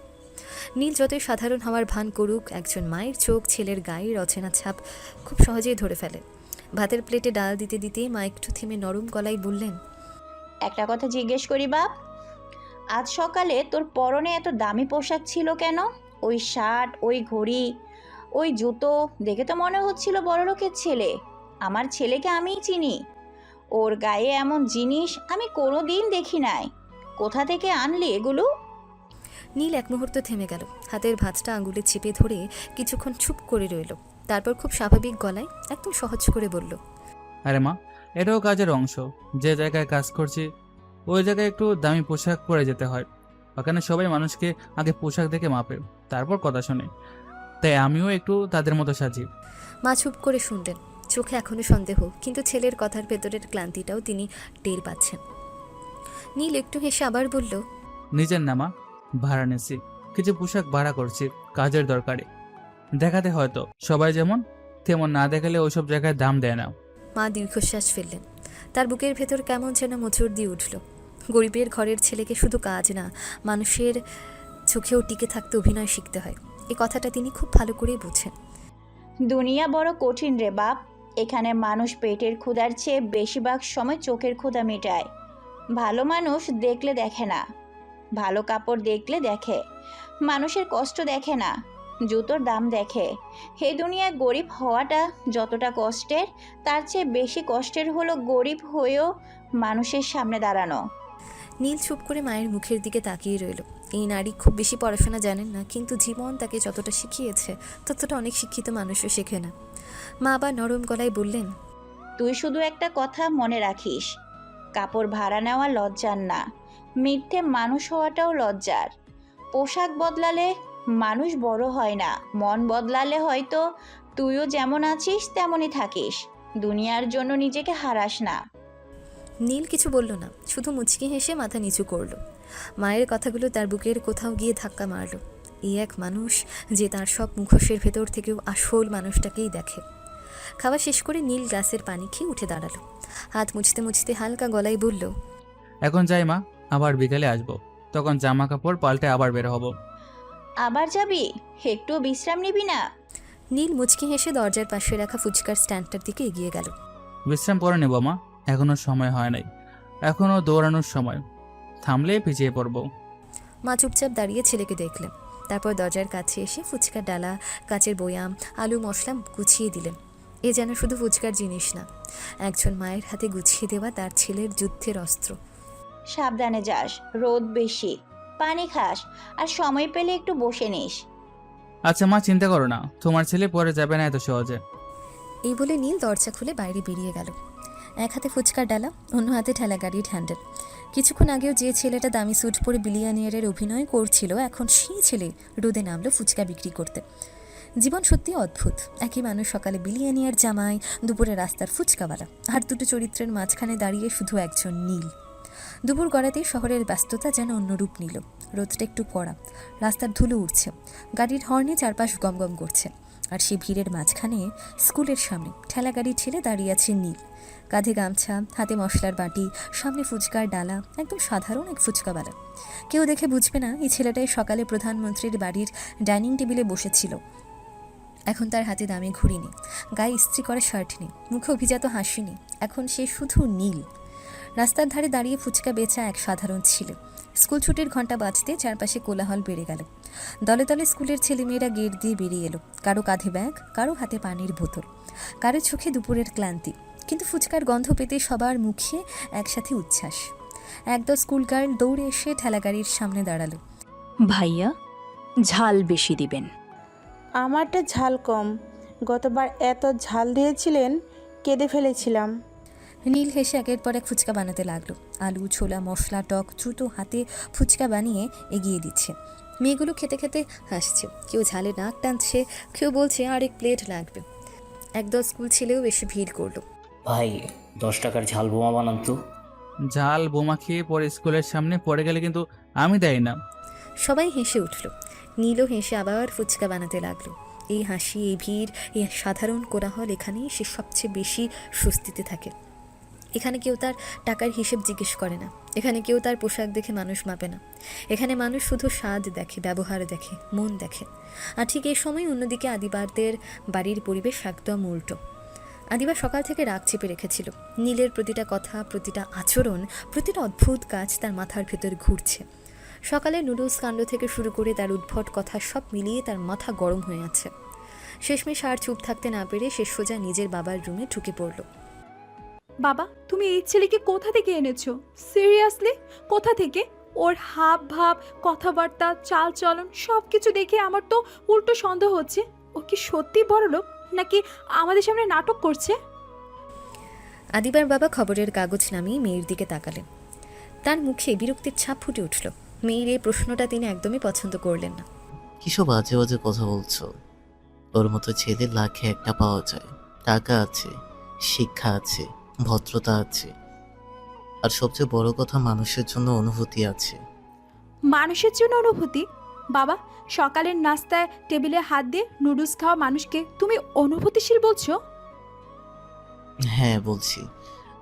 নীল যতই সাধারণ হওয়ার ভান করুক, একজন মায়ের চোখ ছেলের গায়ের অচেনা ছাপ খুব সহজেই ধরে ফেলে। ভাতের প্লেটে ডাল দিতে দিতেই মা একটু থেমে নরম গলায় বললেন, একটা কথা জিজ্ঞেস করি বাপ, আজ সকালে তোর পরনে এত দামি পোশাক ছিল কেন? ওই শার্ট, ওই ঘড়ি, ওই জুতো দেখে তো মনে হচ্ছিল বড়লোকের ছেলে। আমার ছেলেকে আমিই চিনি, ওর গায়ে এমন জিনিস আমি কোনোদিন দেখি নাই। কোথা থেকে আনলি এগুলো? নীল এক মুহূর্ত থেমে গেল, হাতের ভাঁজটা আঙুলে চেপে ধরে কিছুক্ষণ চুপ করে রইল। তারপর খুব স্বাভাবিক গলায় একদম সহজ করে বলল, আরে মা, এটাও কাজের অংশ। যে জায়গায় কাজ করছি ওই জায়গায় একটু দামি পোশাক পরে যেতে হয়। ওখানে সবাই মানুষকে আগে পোশাক দেখে মাপে, তারপর কথা শোনে, তাই আমিও একটু তাদের মতো সাজি। মা চুপ করে শুনলেন, চোখে এখনো সন্দেহ, কিন্তু ছেলের কথার ভেতরের ক্লান্তিটাও তিনি টের পাচ্ছেন। নীল একটু হেসে আবার বলল, নিজের না মা, ভাড়া নিয়েছি, কিছু পোশাক ভাড়া করছি কাজের দরকারে। দেখাতে হয়তো সবাই যেমন তেমন না দেখালে ওইসব জায়গায় দাম দেয় না। মা দীর্ঘশ্বাস ফেললেন। তার বুকের ভেতর কেমন যেন মোচড় দিয়ে উঠল। গরিবের ঘরের ছেলেকে শুধু কাজ না, মানুষের চোখেও টিকে থাকতে অভিনয় শিখতে হয়, এই কথাটা তিনি খুব ভালো করেই বোঝেন। দুনিয়া বড় কঠিন রে বাপ। এখানে মানুষ পেটের ক্ষুধার চেয়ে বেশিরভাগ সময় চোখের ক্ষুধা মেটায়। ভালো মানুষ দেখলে দেখে না, ভালো কাপড় দেখলে দেখে, মানুষের কষ্ট দেখে না, জুতোর দাম দেখে। এই দুনিয়ায় গরিব হওয়াটা যতটা কষ্টের, তার চেয়ে বেশি কষ্টের হলো গরিব হয়েও মানুষের সামনে দাঁড়ানো। নীল চুপ করে মায়ের মুখের দিকে তাকিয়ে রইল। এই নারী খুব বেশি পড়াশোনা জানেন না, কিন্তু জীবন তাকে যতটা শিখিয়েছে ততটা অনেক শিক্ষিত মানুষও শেখে না। মা আবার নরম গলায় বললেন, তুই শুধু একটা কথা মনে রাখিস, কাপড় ভাড়া নেওয়া লজ্জার না, মিথ্যে মানুষ হওয়াটাও লজ্জার। পোশাক বদলালে মানুষ বড় হয় না, মন বদলালে হয়তো তুইও যেমন আছিস তেমনই থাকিস। দুনিয়ার জন্য নিজেকে হারাস না। নীল কিছু বলল না, শুধু মুচকি হেসে মাথা নিচু করলো। মায়ের কথাগুলো তার বুকের কোথাও গিয়ে ধাক্কা মারল। এই এক মানুষ যে তার সব মুখোশের ভেতর থেকেও আসল মানুষটাকেই দেখে। খাওয়া শেষ করে নীল গ্লাসের পানি খেয়ে উঠে দাঁড়ালো। হাত মুছতে মুছতে হালকা গলায় বলল, এখন যাই মা, আবার বিকালে আসবো, তখন জামা কাপড় পাল্টে আবার বের হব। আবার যাবি? একটু বিশ্রাম নিবি না? নীল মুচকি হেসে দরজার পাশে রাখা ফুচকার স্ট্যান্ডটার দিকে এগিয়ে গেল। বিশ্রাম করে নেব মা, এখনো সময় হয় নাই, এখনো দৌড়ানোর সময়, থামলে পিছিয়ে পড়বো। মা চুপচাপ দাঁড়িয়ে ছেলেকে দেখলেন, তারপর দরজার কাছে এসে ফুচকার ডালা, কাচের বয়াম, আলু মশলা গুছিয়ে দিলেন। এ যেন শুধু ফুচকার জিনিস না, একজন মায়ের হাতে গুছিয়ে দেওয়া তার ছেলের যুদ্ধের অস্ত্র। সাবধানে যাস, রোদ বেশি, পানি খাস, আর সময় পেলে একটু বসে নিস। আচ্ছা মা, চিন্তা করো না, তোমার ছেলে পরে যাবে না এত সহজে। এই বলে নীল দরজা খুলে বাইরে বেরিয়ে গেল। এক হাতে ফুচকার ডালা, অন্য হাতে ঠেলা গাড়ির হ্যান্ডেল। কিছুক্ষণ আগেও যে ছেলেটা দামি স্যুট পরে বিলিয়নিয়ারের অভিনয় করছিল, এখন সেই ছেলে রোদে নামলো ফুচকা বিক্রি করতে। জীবন সত্যি অদ্ভুত। একই মানুষ সকালে বিলিয়নিয়ার জামাই, দুপুরে রাস্তার ফুচকাওয়ালা, আর দুটো চরিত্রের মাঝখানে দাঁড়িয়ে শুধু একজন নীল। দুপুর গড়াতেই শহরের ব্যস্ততা যেন অন্য রূপ নিল। রোদটা একটু কড়া, রাস্তার ধুলো উঠছে, গাড়ির হর্নে চারপাশ গমগম করছে। আর সেই ভিড়ের মাঝখানে স্কুলের সামনে ঠেলা গাড়ি ঠেলে দাঁড়িয়ে আছে নীল। কাঁধে গামছা, হাতে মশলার বাটি, সামনে ফুচকার ডালা, একদম সাধারণ এক ফুচকাওয়ালা। কেউ দেখে বুঝবে না এই ছেলেটাই সকালে প্রধানমন্ত্রীর বাড়ির ডাইনিং টেবিলে বসেছিল। এখন তার হাতে দামি ঘড়ি নেই, গায়ে ইস্ত্রি করা শার্ট নেই, মুখে অভিজাত হাসি নেই, এখন সে শুধু নীল। রাস্তার ধারে দাঁড়িয়ে ফুচকা বেচা এক সাধারণ ছিল। স্কুল ছুটির ঘন্টা বাজতে চারপাশে কোলাহল বেড়ে গেল। দলে দলে স্কুলের ছেলেমেয়েরা গেট দিয়ে বেরিয়ে এলো, কারো কাঁধে ব্যাগ, কারো হাতে পানির বোতল, কারো চোখে দুপুরের ক্লান্তি। কিন্তু ফুচকার গন্ধ পেতে সবার মুখে একসাথে উচ্ছ্বাস। একদল স্কুল গার্ল দৌড়ে এসে ঠেলাগাড়ির সামনে দাঁড়ালো। ভাইয়া, ঝাল বেশি দিবেন। আমারটা ঝাল কম, গতবার এত ঝাল দিয়েছিলেন কেঁদে ফেলেছিলাম। নীল হেসে একের পর এক ফুচকা বানাতে লাগলো। আলু, ছোলা, মশলা, টক দ্রুত হাতে ফুচকা বানিয়ে এগিয়ে দিচ্ছে। মেয়েগুলো খেতে খেতে হাসছে, কেউ ঝালে নাক টানছে, কেউ বলছে আরেক প্লেট লাগবে। একদল স্কুল ছেলেও বেশি ভিড় করলো। ভাই 10 টাকার ঝাল বোমা বানান তো। ঝাল বোমা খেয়ে পরে স্কুলের সামনে পড়ে গেলে কিন্তু আমি দেয় না। সবাই হেসে উঠল। নীলও হেসে আবার ফুচকা বানাতে লাগলো। এই হাসি, এই ভিড়, এই সাধারণ কোলাহল, এখানেই সে সবচেয়ে বেশি স্বস্তিতে থাকে। এখানে কেউ তার টাকার হিসেব জিজ্ঞেস করে না, এখানে কেউ তার পোশাক দেখে মানুষ মাপে না। এখানে মানুষ শুধু স্বাদ দেখে, ব্যবহার দেখে, মন দেখে। আর ঠিক এই সময় অন্যদিকে আদিবারদের বাড়ির পরিবেশ একদম উল্টো। আদিবা সকাল থেকে রাগ চেপে রেখেছিল। নীলের প্রতিটা কথা, প্রতিটা আচরণ, প্রতিটা অদ্ভুত কাজ তার মাথার ভেতর ঘুরছে। সকালে নুডলস কাণ্ড থেকে শুরু করে তার উদ্ভট কথা সব মিলিয়ে তার মাথা গরম হয়ে আছে। শেষমেশ আর চুপ থাকতে না পেরে সে সোজা নিজের বাবার রুমে ঢুকে পড়ল। বাবা, তুমি এই ছেলেকে কোথা থেকে এনেছো? সিরিয়াসলি, কোথা থেকে? ওর হাব ভাব, কথাবার্তা, চাল চলন সব কিছু দেখে আমার তো উল্টো সন্দেহ হচ্ছে। ও কি সত্যি বড় লোক, নাকি আমাদের সামনে নাটক করছে? আদিবার বাবা খবরের কাগজ নামিয়ে মেয়ের দিকে তাকালেন। তার মুখে বিরক্তির ছাপ ফুটে উঠল। মেয়ের এই প্রশ্নটা তিনি একদমই পছন্দ করলেন না। কিসব বাজে বাজে কথা বলছো? ওর মতো ছেলে লাখে একটা পাওয়া যায়। টাকা আছে, শিক্ষা আছে, ভদ্রতা আছে, আর সবচেয়ে বড় কথা মানুষের জন্য অনুভূতি আছে। মানুষের জন্য অনুভূতি? বাবা, সকালের নাস্তায় টেবিলে হাত দিয়ে নুডলস খাওয়া মানুষকে তুমি অনুভূতিশীল বলছো? হ্যাঁ বলছি,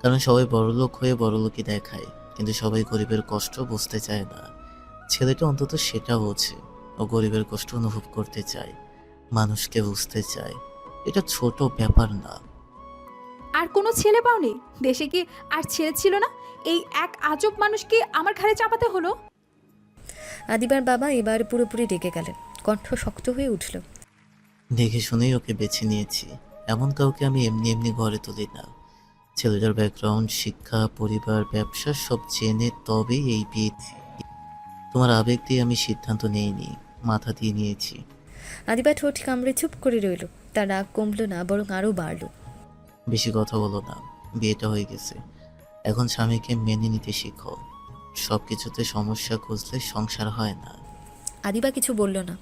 কারণ সবাই বড়লোক হয়ে বড়লোকই দেখায়, কিন্তু সবাই গরিবের কষ্ট বুঝতে চায় না। ছেলেটা অন্তত সেটা বোঝে, ও গরিবের কষ্ট অনুভব করতে চায়, মানুষকে বুঝতে চায়। এটা ছোট ব্যাপার না। আর কোনো ছেলে পাওনি দেশে? কি আর ছেলে ছিল না? এই এক আজব মানুষকে আমার ঘাড়ে চাপাতে হলো? আদিবার বাবা এবার পুরোপুরি রেগে গেলেন, কণ্ঠ শক্ত হয়ে উঠল। দেখে শুনেই ওকে বেছে নিয়েছি। এমন কাউকে আমি এমনি এমনি ঘরে তুলি না। ছেলেটার ব্যাকগ্রাউন্ড, শিক্ষা, পরিবার, ব্যবসা সব জেনে তবেই এই বিয়ে। তোমার আবেগ দিয়ে আমি সিদ্ধান্ত নিইনি, মাথা দিয়ে নিয়েছি। আদিবা ঠোঁট কামড়ে চুপ করে রইল। তার রাগ কমলো না, বরং আরও বাড়ল। বেশি কথা বলো না, বিয়েটা হয়ে গেছে। এখন স্বামীকে মেনে নিতে শিখো। সব কিছুতে সমস্যা খুঁজলে সংসার হয় না। আদিবা কিছু বলল না,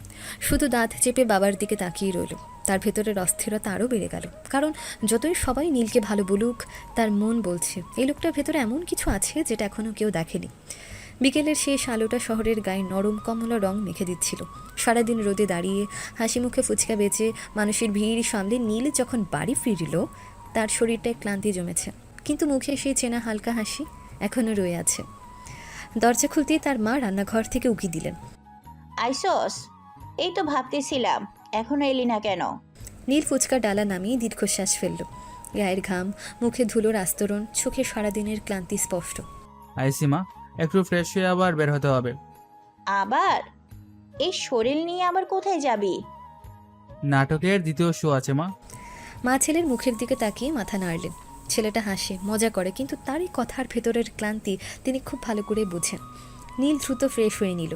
শুধু দাঁত চেপে বাবার দিকে তাকিয়ে রইল। তার ভেতরের অস্থিরতা আরও বেড়ে গেল, কারণ যতই সবাই নীলকে ভালো বলুক, তার মন বলছে এই লোকটার ভেতরে এমন কিছু আছে যেটা এখনও কেউ দেখেনি। বিকেলের শেষ আলোটা শহরের গায়ে নরম কমলা রং মেখে দিচ্ছিল। সারাদিন রোদে দাঁড়িয়ে হাসি মুখে ফুচকা বেচে মানুষের ভিড় সামলে নীল যখন বাড়ি ফিরল, তার শরীরটায় ক্লান্তি জমেছে, কিন্তু মুখে সেই চেনা হালকা হাসি এখনও রয়ে আছে। দরজা খুলতেই তার মা রান্নাঘর থেকে উকি দিলেন। আইসস, এই তো ভাবতেছিলাম এখনো এলি না কেন? নীল ফুচকা ডালা নামিয়ে দীর্ঘশ্বাস ফেলল। গায়ের ঘাম, মুখে ধুলোর আস্তরণ, চোখে সারাদিনের ক্লান্তি স্পষ্ট। আইসি মা, একটু ফ্রেশ হয়ে আবার বের হতে হবে। আবার? এই শরীর নিয়ে আবার কোথায় যাবি? নাটকের দ্বিতীয় শো আছে মা। মা ছেলের মুখের দিকে তাকিয়ে মাথা নাড়লেন। ছেলেটা হাসে, মজা করে, কিন্তু তারই কথার ভেতরের ক্লান্তি তিনি খুব ভালো করে বোঝেন। নীল দ্রুত ফ্রেশ হয়ে নিল,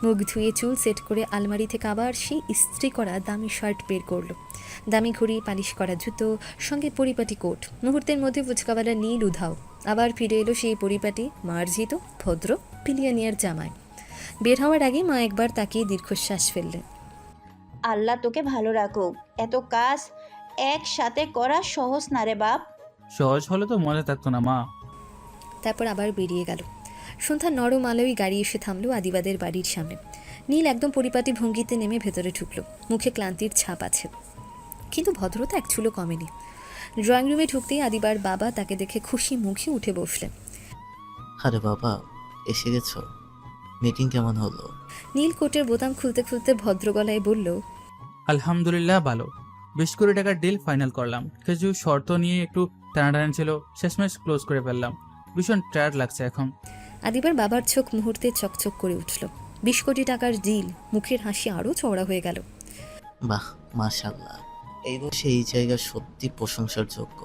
মুখ ধুয়ে চুল সেট করে আলমারি থেকে আবার সেই ইস্ত্রি করা দামি শার্ট বের করলো, দামি ঘড়ি, পালিশ করা জুতো, সঙ্গে পরিপাটি কোট। মুহূর্তের মধ্যে ফুচকাওয়ালা নীল উধাও। আবার ফিরে এলো সেই পরিপাটি, মার্জিত, ভদ্র বিলিয়নিয়ার জামায়। বের হওয়ার আগে মা একবার তাকিয়ে দীর্ঘশ্বাস ফেললেন। আল্লাহ তোকে ভালো রাখুক। এত কাজ একসাথে করা সহজ না রে বাপ। সহজ হলে তো মনে থাকতো না মা। তারপর আবার বেরিয়ে গেল। সন্ধ্যার নরম আলোয় গাড়ি এসে থামলো আদিবাদের বাড়ির সামনে। নীল একদম পরিপাটি ভঙ্গিতে নেমে ভেতরে ঢুকলো। মুখে ক্লান্তির ছাপ আছে, কিন্তু ভদ্রতা এক চুলো কমেনি। ড্রয়িং রুমে ঢুকতেই আদিবার বাবা তাকে দেখে খুশি মুখে উঠে বসলেন। আরে বাবা, এসে গেছো? মিটিং কেমন হলো? নীল কোটের বোতাম খুলতে খুলতে ভদ্র গলায় বলল, আলহামদুলিল্লাহ ভালো। 20 কোটি টাকার ডিল ফাইনাল করলাম। কিছু শর্ত নিয়ে একটু টানাটানি ছিল, শেষমেশ ক্লোজ করে ফেললাম। ভীষণ টায়ার্ড লাগছে এখন। আদিবার বাবার চোখ মুহূর্তে চকচক করে উঠল। 20 কোটি টাকার ডিল, মুখের হাসি আরও চওড়া হয়ে গেল। বাহ, মাশাআল্লাহ। এই বসে এই জায়গা সত্যি প্রশংসার যোগ্য।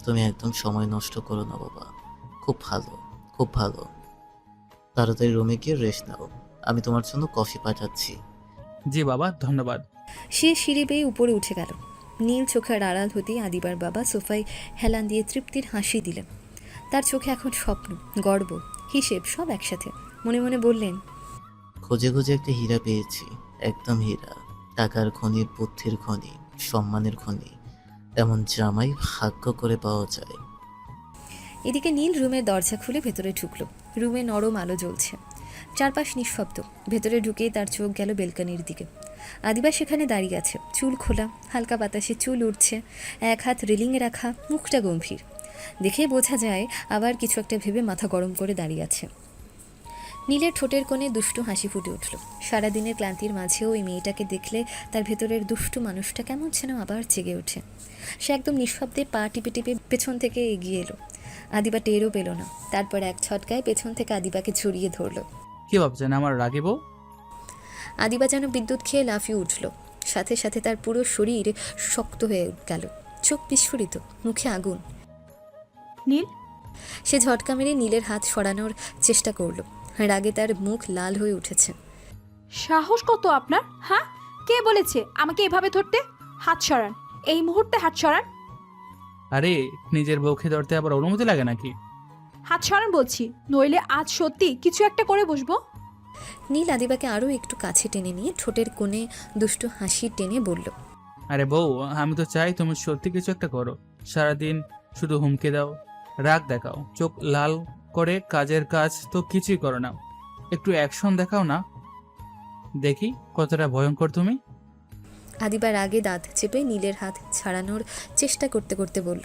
তুমি একদম সময় নষ্ট করো না বাবা। খুব ভালো, খুব ভালো। তাড়াতাড়ি রুমে গিয়ে রেস্ট নাও, আমি তোমার জন্য কফি পাঠাচ্ছি। জি বাবা, ধন্যবাদ। সে সিঁড়ি বেয়ে উপরে উঠে গেল। নীল চোখের আড়াল হতেই আদিবার বাবা সোফায় হেলান দিয়ে তৃপ্তির হাসি দিলেন। তার চোখে এখন স্বপ্ন, গর্ব, হিসেব সব একসাথে। মনে মনে বললেন, খুঁজে খুঁজে একটা হীরা পেয়েছি, একদম হীরা। টাকার খনি, বুদ্ধির খনি, সম্মানের খনি। এমন জামাই ভাগ্য করে পাওয়া যায়। এদিকে নীল রুমের দরজা খুলে ভেতরে ঢুকলো। রুমে নরম আলো জ্বলছে, চারপাশ নিঃশব্দ। ভেতরে ঢুকেই তার চোখ গেল বেলকানির দিকে। আদিবা সেখানে দাঁড়িয়ে আছে, চুল খোলা, হালকা বাতাসে চুল উঠছে, এক হাত রেলিংয়ে রাখা, মুখটা গম্ভীর। দেখে বোঝা যায় আবার কিছু একটা ভেবে মাথা গরম করে দাঁড়িয়ে আছে। নীলের ঠোঁটের কোণে দুষ্টু হাসি ফুটে উঠল। সারাদিনের ক্লান্তির মাঝেও ওই মেয়েটাকে দেখলে তার ভেতরের দুষ্টু মানুষটা কেমন যেন আবার জেগে ওঠে। সে একদম নিঃশব্দে পা টিপে টিপে পেছন থেকে এগিয়ে এলো। আদিবা টেরও পেল না। তারপর এক ছটকায় পেছন থেকে আদিবাকে জড়িয়ে ধরলো। কি ভাবছেন আমার রাগিব? আদিবা যেন বিদ্যুৎ খেয়ে লাফিয়ে উঠল। সাথে সাথে তার পুরো শরীর শক্ত হয়ে গেল, চোখ বিস্ফোরিত, মুখে আগুন। নীল, সে ঝটকা মেরে নীলের হাত সরানোর চেষ্টা করলো। রাগে তার মুখ লাল হয়ে উঠেছে। সাহস কত আপনার? হ্যাঁ, কে বলেছে আমাকে এভাবে ধরতে? হাত সরান, এই মুহূর্তে হাত সরান। আরে, নিজের বউকে ধরতে আবার অনুমতি লাগে নাকি? হাত সরান বলছি, নইলে আজ সত্যি কিছু একটা করে বসবো। নীল আদিবাকে আরও একটু কাছে টেনে নিয়ে ঠোঁটের কোণে দুষ্টু হাসি টেনে বলল, আরে বউ, আমি তো চাই তুমি সত্যি কিছু একটা করো। সারাদিন শুধু হুমকে দাও, রাগ দেখাও, চোখ লাল করে কাজের কাজ তো কিছুই করো না। একটু অ্যাকশন দেখাও না, দেখি কতটা ভয়ঙ্কর তুমি। আদিবার আগে দাঁত চেপে নীলের হাত ছাড়ানোর চেষ্টা করতে করতে বলল,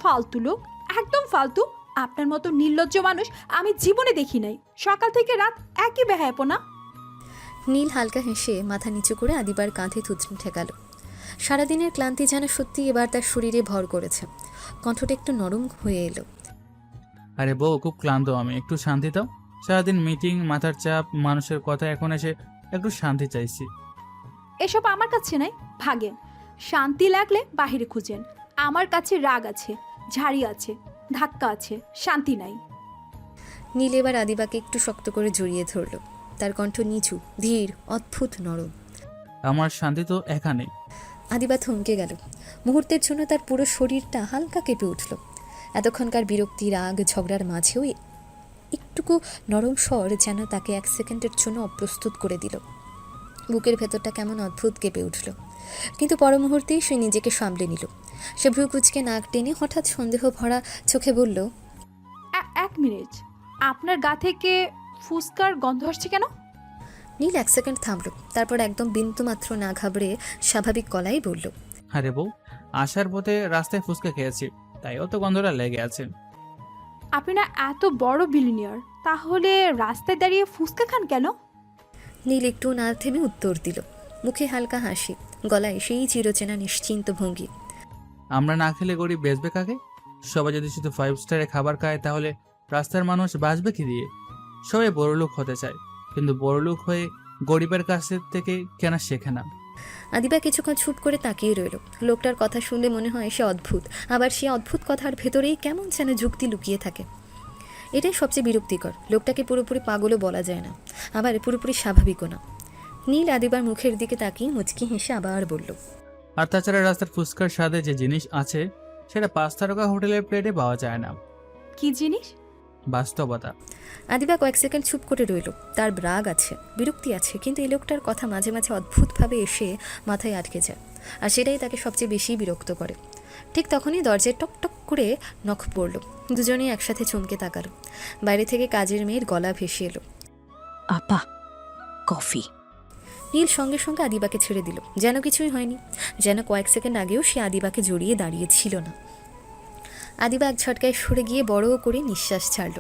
ফালতু লোক, একদম ফালতু। আপনার মতো নির্লজ্জ মানুষ আমি জীবনে দেখি নাই। সকাল থেকে রাত একই বেহায়াপনা। নীল হালকা হেসে মাথা নিচু করে আদিবার কাঁধে থুতনি ঠেকালো। সারাদিনের ক্লান্তি যেন সত্যি এবার তার শরীরে ভর করেছে। কণ্ঠটা একটু নরম হয়ে এলো। আরে বউ, খুব ক্লান্ত আমি, একটু শান্তি দাও। সারাদিন মিটিং, মাথার চাপ, মানুষের কথা, এখন এসে একটু শান্তি চাইছি। এসব আমার কাছে নাই, ভাগেন। শান্তি লাগলে বাহিরে খুঁজেন। আমার কাছে রাগ আছে, ঝাড়ি আছে, ধাক্কা আছে, শান্তি নাই। নীল এবার আদিবাকে একটু শক্ত করে জড়িয়ে ধরল। তার কণ্ঠ নিচু, ধীর, অদ্ভুত নরম। আমার শান্তি তো এখানেই। আদিবা থমকে গেল। মুহূর্তের জন্য তার পুরো শরীরটা হালকা কেঁপে উঠল। এতক্ষণকার বিরক্তি, রাগ, ঝগড়ার মাঝেও একটুকু নরম স্বর যেন তাকে এক সেকেন্ডের জন্য অপ্রস্তুত করে দিল। বুকের ভেতরটা কেমন অদ্ভুত কেঁপে উঠল, কিন্তু পর মুহূর্তেই সে নিজেকে সামলে নিল। সে ভ্রু কুচকে নাক টেনে হঠাৎ সন্দেহ ভরা চোখে বলল, এক মিনিট, আপনার গা থেকে ফুসকার গন্ধ আসছে কেন? নীল এক সেকেন্ড থামল, তারপর একদম বিন্দুমাত্র না ঘাবড়ে স্বাভাবিক গলায় বলল, আরে বউ, আসার পথে রাস্তায় ফুচকা খেয়েছি, তাইও তো গন্ধটা লেগে আছে। আপনি না এত বড় বিলিনিয়ার, তাহলে রাস্তায় দাঁড়িয়ে ফুসকা খান কেন? নীল একটু না থেমে উত্তর দিল, মুখে হালকা হাসি, গলায় সেই চিরচেনা নিশ্চিন্ত ভঙ্গি। আমরা না খেলে গরিব বেচবে কাকে? সবাই যদি শুধু 5 স্টারে খাবার খায় তাহলে রাস্তার মানুষ বাঁচবে কি দিয়ে? সবাই বড়লোক হতে চায়, কিন্তু বড়লোক হয়ে গরিবের কাছ থেকে কেনা শেখে না। আদিবা কিছুক্ষণ চুপ করে তাকিয়ে রইল। লোকটার কথা শুনলে মনে হয় সে অদ্ভুত, আবার সে অদ্ভুত কথার ভেতরেই কেমন যেন যুক্তি লুকিয়ে থাকে। এটাই সবচেয়ে বিরক্তিকর, লোকটাকে পুরোপুরি পাগলও বলা যায় না, আবার পুরোপুরি স্বাভাবিকও না। নীল আদিবার মুখের দিকে তাকিয়ে মুচকি হেসে আবার বলল, আর তাছাড়া রাস্তার ফুচকার স্বাদে যে জিনিস আছে সেটা 5 তারকা হোটেলের প্লেটে পাওয়া যায় না। কি জিনিস? বাস্তবতা। আদিবা কয়েক সেকেন্ড চুপ করে রইল। তার রাগ আছে, বিরক্তি আছে, কিন্তু এই লোকটার কথা মাঝে মাঝে অদ্ভুতভাবে এসে মাথায় আটকে যায়, আর সেটাই তাকে সবচেয়ে বেশি বিরক্ত করে। ঠিক তখনই দরজায় টক টক করে নখ পড়ল। দুজনেই একসাথে চমকে তাকালো। বাইরে থেকে কাজের মেয়ের গলা ভেসে এলো, আপা, কফি। নীল সঙ্গে সঙ্গে আদিবাকে ছেড়ে দিল, যেন কিছুই হয়নি, যেন কয়েক সেকেন্ড আগেও সে আদিবাকে জড়িয়ে দাঁড়িয়ে ছিল না। আদিবা এক ঝটকায় সরে গিয়ে বড় করে নিঃশ্বাস ছাড়ল।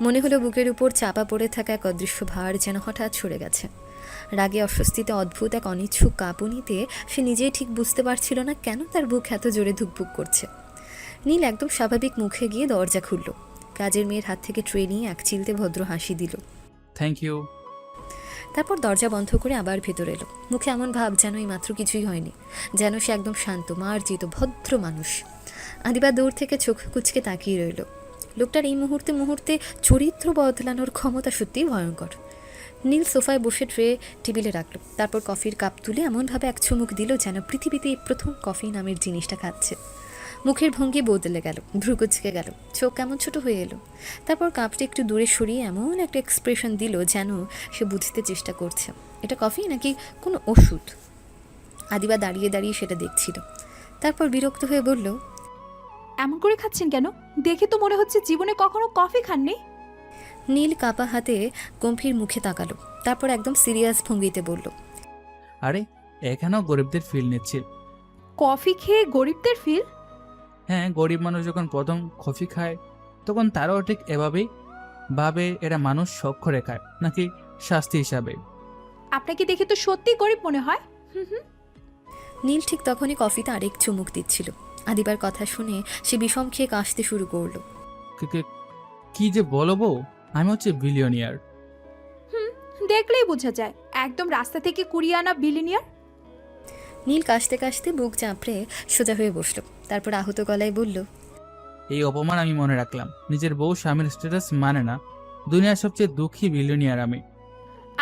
মনে হলো বুকের উপর চাপা পড়ে থাকা এক অদৃশ্য ভার যেন হঠাৎ সরে গেছে। রাগে অস্বস্তিতে অদ্ভুত এক অনিচ্ছুক কাঁপুনিতে সে নিজেই ঠিক বুঝতে পারছিল না কেন তার বুক এত জোরে ধুকপুক করছে। নীল একদম স্বাভাবিক মুখে গিয়ে দরজা খুলল। কাজের মেয়ের হাত থেকে ট্রে নিয়ে এক চিলতে ভদ্র হাসি দিল। Thank you. তারপর দরজা বন্ধ করে আবার ভেতরে এলো, মুখে এমন ভাব যেন এই মাত্র কিছুই হয়নি, যেন সে একদম শান্ত মার্জিত ভদ্র মানুষ। আদিবা দূর থেকে চোখ কুচকে তাকিয়ে রইল। লোকটার এই মুহূর্তে মুহূর্তে চরিত্র বদলানোর ক্ষমতা সত্যিই ভয়ঙ্কর। নীল সোফায় বসে ট্রে টেবিলে রাখল, তারপর কফির কাপ তুলে এমনভাবে এক চুমুক দিল যেন পৃথিবীতে এই প্রথম কফি নামের জিনিসটা খাচ্ছে। মুখের ভঙ্গি বদলে গেল, ভ্রু কুচকে গেল, চোখ কেমন ছোট হয়ে এলো। তারপর কাপটা একটু দূরে সরিয়ে এমন একটা এক্সপ্রেশন দিল যেন সে বুঝতে চেষ্টা করছে এটা কফি নাকি কোনো ওষুধ। আদিবা দাঁড়িয়ে দাঁড়িয়ে সেটা দেখছিল, তারপর বিরক্ত হয়ে বলল, এমন করে খাচ্ছেন কেন? দেখে তো মনে হচ্ছে জীবনে কখনো কফি খাননি। নীল কাপা হাতে গম্ভীর মুখে তাকালো, তারপর একদম সিরিয়াস ভঙ্গিতে বলল, আরে এখানেও গরিবদের ফিল নিচ্ছি। কফি খেয়ে গরিবদের ফিল? হ্যাঁ, গরিব মানুষ যখন প্রথম কফি খায় তখন তারাও ঠিক এভাবেই ভাবে এরা মানুষ শখ করে খায় নাকি শাস্তি হিসাবে। আপনাকে দেখে তো সত্যি গরিব মনে হয়। হুম। নীল ঠিক তখনই কফিতে আরেক চুমুক দিচ্ছিল। আদিবার কথা শুনে সে বিষম খেয়ে কাশতে শুরু করলো। কি যে বলবো, আমি হচ্ছে বিলিয়নিয়ার। দেখলেই বোঝা যায়, একদম রাস্তা থেকে কুড়িয়ে আনা বিলিনিয়ার। নীল কাশতে কাশতে বুক চাপড়ে সোজা হয়ে বসলো, তারপর আহত গলায় বলল, এই অপমান আমি মনে রাখলাম। নিজের বউ স্বামীর স্ট্যাটাস মানে না, দুনিয়ার সবচেয়ে দুঃখী বিলিয়নিয়ার আমি।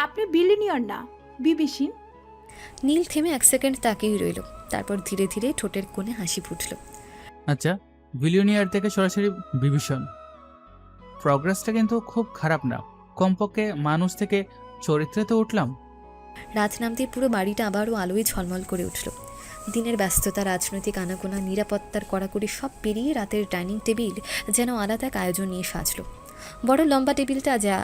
আপনি বিলিনিয়ার না, বিবিসিন। নীল থেমে এক সেকেন্ড তাকিয়ে রইল, তারপর ধীরে ধীরে ঠোঁটের কোণে হাসি ফুটল। আচ্ছা, বিলিয়নিয়ার থেকে সরাসরি বিভীষণ। প্রগ্রেসটা কিন্তু খুব খারাপ না, কমপক্ষে মানুষ থেকে চরিত্রে তো উঠলাম। রাত নামতে পুরো বাড়িটা আবারও আলোয় ঝলমল করে উঠল। দিনের ব্যস্ততা, রাজনৈতিক আনাগোনা, নিরাপত্তার কড়াকড়ি সব পেরিয়ে রাতের ডাইনিং টেবিল যেন আলাদা এক আয়োজন নিয়ে সাজলো। বড় লম্বা টেবিলটা যা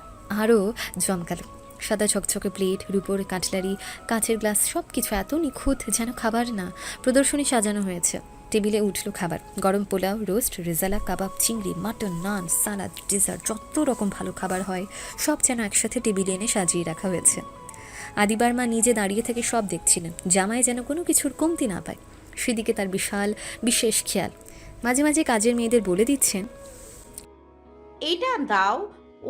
আরও জমকালো। সাদা ঝকঝকে প্লেট, রূপোর কাটলারি, কাঁচের গ্লাস, সব কিছু এত নিখুঁত যেন খাবার না প্রদর্শনী সাজানো হয়েছে। টেবিলে উঠল খাবার, গরম পোলাও, রোস্ট, রেজালা, কাবাব, চিংড়ি, মাটন, নান, সালাদ, ডেজার্ট, যত রকম ভালো খাবার হয় সব যেন একসাথে টেবিলে এনে সাজিয়ে রাখা হয়েছে। আদিবার মা নিজে দাঁড়িয়ে থেকে সব দেখছিলেন, জামাই যেন কোনো কিছুর কমতি না পায় সেদিকে তার বিশেষ খেয়াল। মাঝে মাঝে কাজের মেয়েদের বলে দিচ্ছেন, এটা দাও,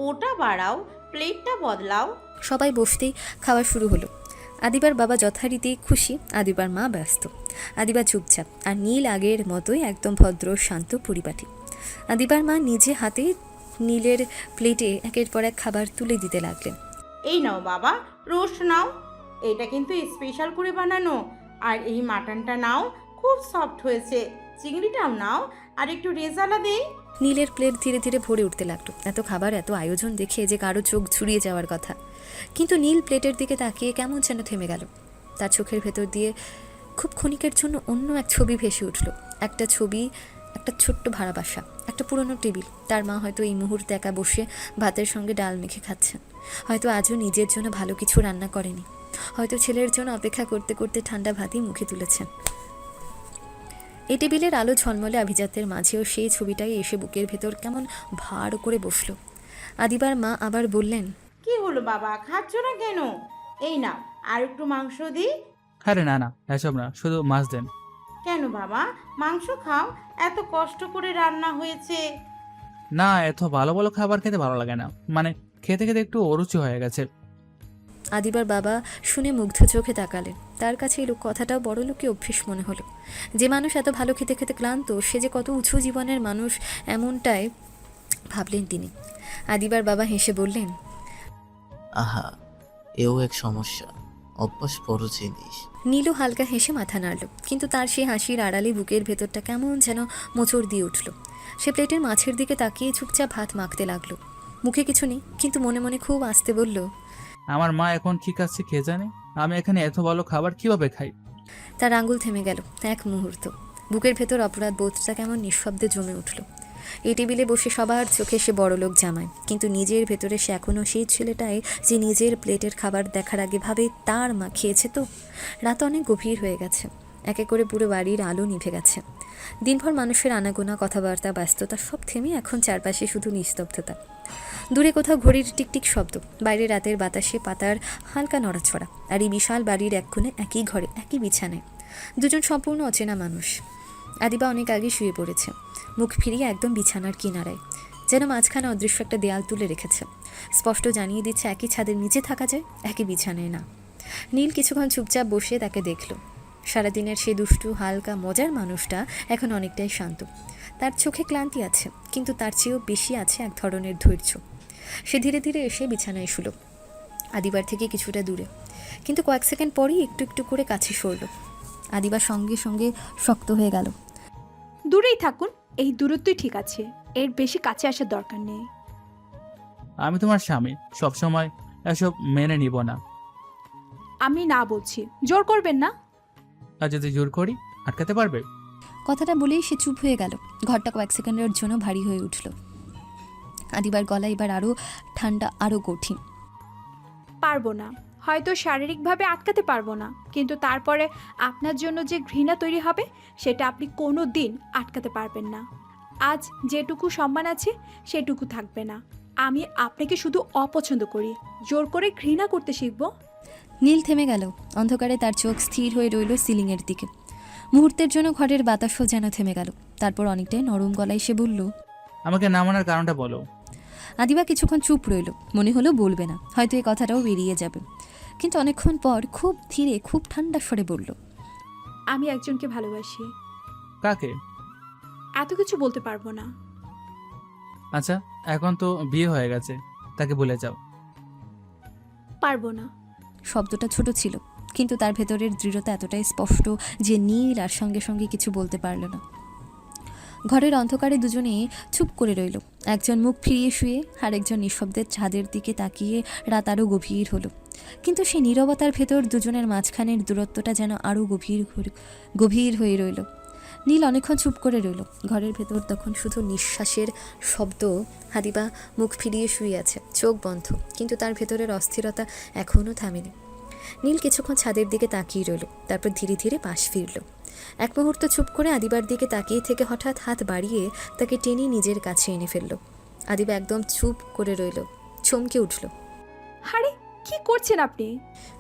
ওটা বাড়াও, প্লেটটা বদলাও। সবাই বসতেই খাওয়া শুরু হলো। আদিবার বাবা যথারীতি খুশি, আদিবার মা ব্যস্ত, আদিবা চুপচাপ, আর নীল আগের মতোই একদম ভদ্র শান্ত পরিপাটি। আদিবার মা নিজে হাতে নীলের প্লেটে একের পর এক খাবার তুলে দিতে লাগলেন। এই নাও বাবা, রোস্ট নাও, এটা কিন্তু স্পেশাল করে বানানো। আর এই মাটনটা নাও, খুব সফট হয়েছে। চিংড়িটাও নাও, আর একটু রেজালা দেই। নীলের প্লেট ধীরে ধীরে ভরে উঠতে লাগলো। এত খাবার, এত আয়োজন দেখে যে কারো চোখ ঝুরিয়ে যাওয়ার কথা, কিন্তু নীল প্লেটের দিকে তাকিয়ে কেমন যেন থেমে গেল। তার চোখের ভেতর দিয়ে খুব ক্ষণিকের জন্য অন্য এক ছবি ভেসে উঠল। একটা ছবি, একটা ছোট্ট ভাড়া বাসা, একটা পুরনো টেবিল। তার মা হয়তো এই মুহূর্তে একা বসে ভাতের সঙ্গে ডাল মেখে খাচ্ছেন। হয়তো আজও নিজের জন্য ভালো কিছু রান্না করেনি। হয়তো ছেলের জন্য অপেক্ষা করতে করতে ঠান্ডা ভাতই মুখে তুলেছেন। এই টেবিলের আলো ঝলমলে আভিজাত্যের মাঝেও সেই ছবিটাই এসে বুকের ভেতর কেমন ভার করে বসল। আদিবার মা আবার বললেন, কি হলো বাবা, খাচ্ছ না কেন? এই নাও, আর একটু মাংস দিই। আরে না না, এসব না, শুধু মাছ দেন। কেন বাবা, মাংস খাও, এত কষ্ট করে রান্না হয়েছে। না, এত ভালো ভালো খাবার খেতে ভালো লাগে না, মানে খেতে খেতে একটু অরুচি হয়ে গেছে। আদিবার বাবা শুনে মুগ্ধ চোখে তাকালেন। তার কাছে এই কথাটাও বড় লোকে অভ্যেস মনে হলো। যে মানুষ এত ভালো খেতে খেতে ক্লান্ত, সে যে কত উঁচু জীবনের মানুষ, এমনটাই ভাবলেন তিনি। আদিবার বাবা হেসে বললেন, আহা, এও এক সমস্যা, অভ্যাস বড় জিনিস। নীলু হালকা হেসে মাথা নাড়ল, কিন্তু তার সেই হাসির আড়ালে বুকের ভেতরটা কেমন যেন মোচড় দিয়ে উঠল। সে প্লেটের মাছের দিকে তাকিয়ে চুপচাপ ভাত মাখতে লাগলো। মুখে কিছু নেই, কিন্তু মনে মনে খুব আস্তে বলল, আমার মা এখন কি কাছে কে জানে, আমি এখানে এত ভালো খাবার কিভাবে খাই। তার আঙুল থেমে গেল এক মুহূর্ত। বুকের ভেতর অপরাধ বোধটা কেমন নিঃশব্দে জমে উঠল। এই টেবিলে বসে সবার চোখে সে বড়লোক জামাই, কিন্তু নিজের ভেতরে সে এখনও সেই ছেলেটাই যে নিজের প্লেটের খাবার দেখার আগে ভাবে তার মা খেয়েছে তো। রাত অনেক গভীর হয়ে গেছে, একে করে পুরো বাড়ির আলো নিভে গেছে। দিনভর মানুষের আনাগোনা, কথাবার্তা, ব্যস্ততা সব থেমে এখন চারপাশে শুধু নিস্তব্ধতা। দূরে কোথাও ঘড়ির টিকটিক শব্দ, বাইরে রাতের বাতাসে পাতার হালকা নড়াছড়া। আর এই বিশাল বাড়ির এক কোণে একই ঘরে একই বিছানায় দুজন সম্পূর্ণ অচেনা মানুষ। আদিবা অনেক আগে শুয়ে পড়েছে, মুখ ফিরিয়ে একদম বিছানার কিনারায়, যেন মাঝখানে অদৃশ্য একটা দেয়াল তুলে রেখেছে। স্পষ্ট জানিয়ে দিচ্ছে একই ছাদের নিচে থাকা যায়, একই বিছানায় না। নীল কিছুক্ষণ চুপচাপ বসে তাকে দেখল। সারাদিনের সে দুষ্টু হালকা মজার মানুষটা এখন অনেকটাই শান্ত। তার চোখে ক্লান্তি আছে, কিন্তু তার চেয়েও বেশি আছে এক ধরনের ধৈর্য। সে ধীরে ধীরে এসে বিছানায় শুলো, আদিবার থেকে কিছুটা দূরে, কিন্তু কয়েক সেকেন্ড পরেই একটু একটু করে কাছে সরল। আদিবার সঙ্গে সঙ্গে শক্ত হয়ে গেল। দূরেই থাকুন, এই দূরত্বই ঠিক আছে, এর বেশি কাছে আসার দরকার নেই। আমি তোমার স্বামী, সবসময় এসব মেনে নিব না। আমি না বলছি, জোর করবেন না। আর যদি জোর করি, আটকাতে পারবে? কথাটা বলেই সে চুপ হয়ে গেল। ঘরটা কয়েক সেকেন্ডের জন্য ভারী হয়ে উঠল। আদিবার গলা এবার আরও ঠান্ডা, আরও কঠিন। পারবো না, হয়তো শারীরিকভাবে আটকাতে পারবো না, কিন্তু তারপরে আপনার জন্য যে ঘৃণা তৈরি হবে সেটা আপনি কোনো দিন আটকাতে পারবেন না। আজ যেটুকু সম্মান আছে সেটুকু থাকবে না। আমি আপনাকে শুধু অপছন্দ করি, জোর করে ঘৃণা করতে শিখবো? নীল থেমে গেল। অন্ধকারে তার চোখ স্থির হয়ে রইল সিলিংয়ের দিকে। মুহূর্তের জন্য ঘরের বাতাসও যেন থেমে গেল। তারপর অনেকটাই নরম গলায় সে বলল, আমাকে না মানার কারণটা বলো। আদিবা কিছুক্ষণ চুপ রইল, মনে হলো বলবে না, হয়তো এই কথাটাও বেরিয়ে যাবে। কিন্তু অনেকক্ষণ পর খুব ধীরে, খুব ঠান্ডা স্বরে বলল, আমি একজনকে ভালোবাসি। কাকে? এত কিছু বলতে পারবো না। আচ্ছা, এখন তো বিয়ে হয়ে গেছে, তাকে বলে যাও। পারবো না। শব্দটা ছোট ছিল, কিন্তু তার ভেতরের দৃঢ়তা এতটাই স্পষ্ট যে নীল আর সঙ্গে সঙ্গে কিছু বলতে পারল না। ঘরের অন্ধকারে দুজনেই চুপ করে রইল, একজন মুখ ফিরিয়ে শুয়ে, আর একজন নিঃশব্দের ছাদের দিকে তাকিয়ে। রাত আরও গভীর হলো, কিন্তু সেই নীরবতার ভেতর দুজনের মাঝখানের দূরত্বটা যেন আরও গভীর হয়ে রইল। নীল অনেকক্ষণ চুপ করে রইল। ঘরের ভেতর তখন শুধু নিঃশ্বাসের শব্দ। আদিবা মুখ ফিরিয়ে শুয়ে আছে, চোখ বন্ধ, কিন্তু তার ভেতরের অস্থিরতা এখনও থামেনি। নীল কিছুক্ষণ ছাদের দিকে তাকিয়ে রইল, তারপর ধীরে ধীরে পাশ ফিরল। এক মুহূর্ত চুপ করে আদিবার দিকে তাকিয়ে থেকে হঠাৎ হাত বাড়িয়ে তাকে টেনে নিজের কাছে এনে ফেলল। আদিবা একদম চুপ করে রইল, চমকে উঠল। আরে কি করছেন আপনি?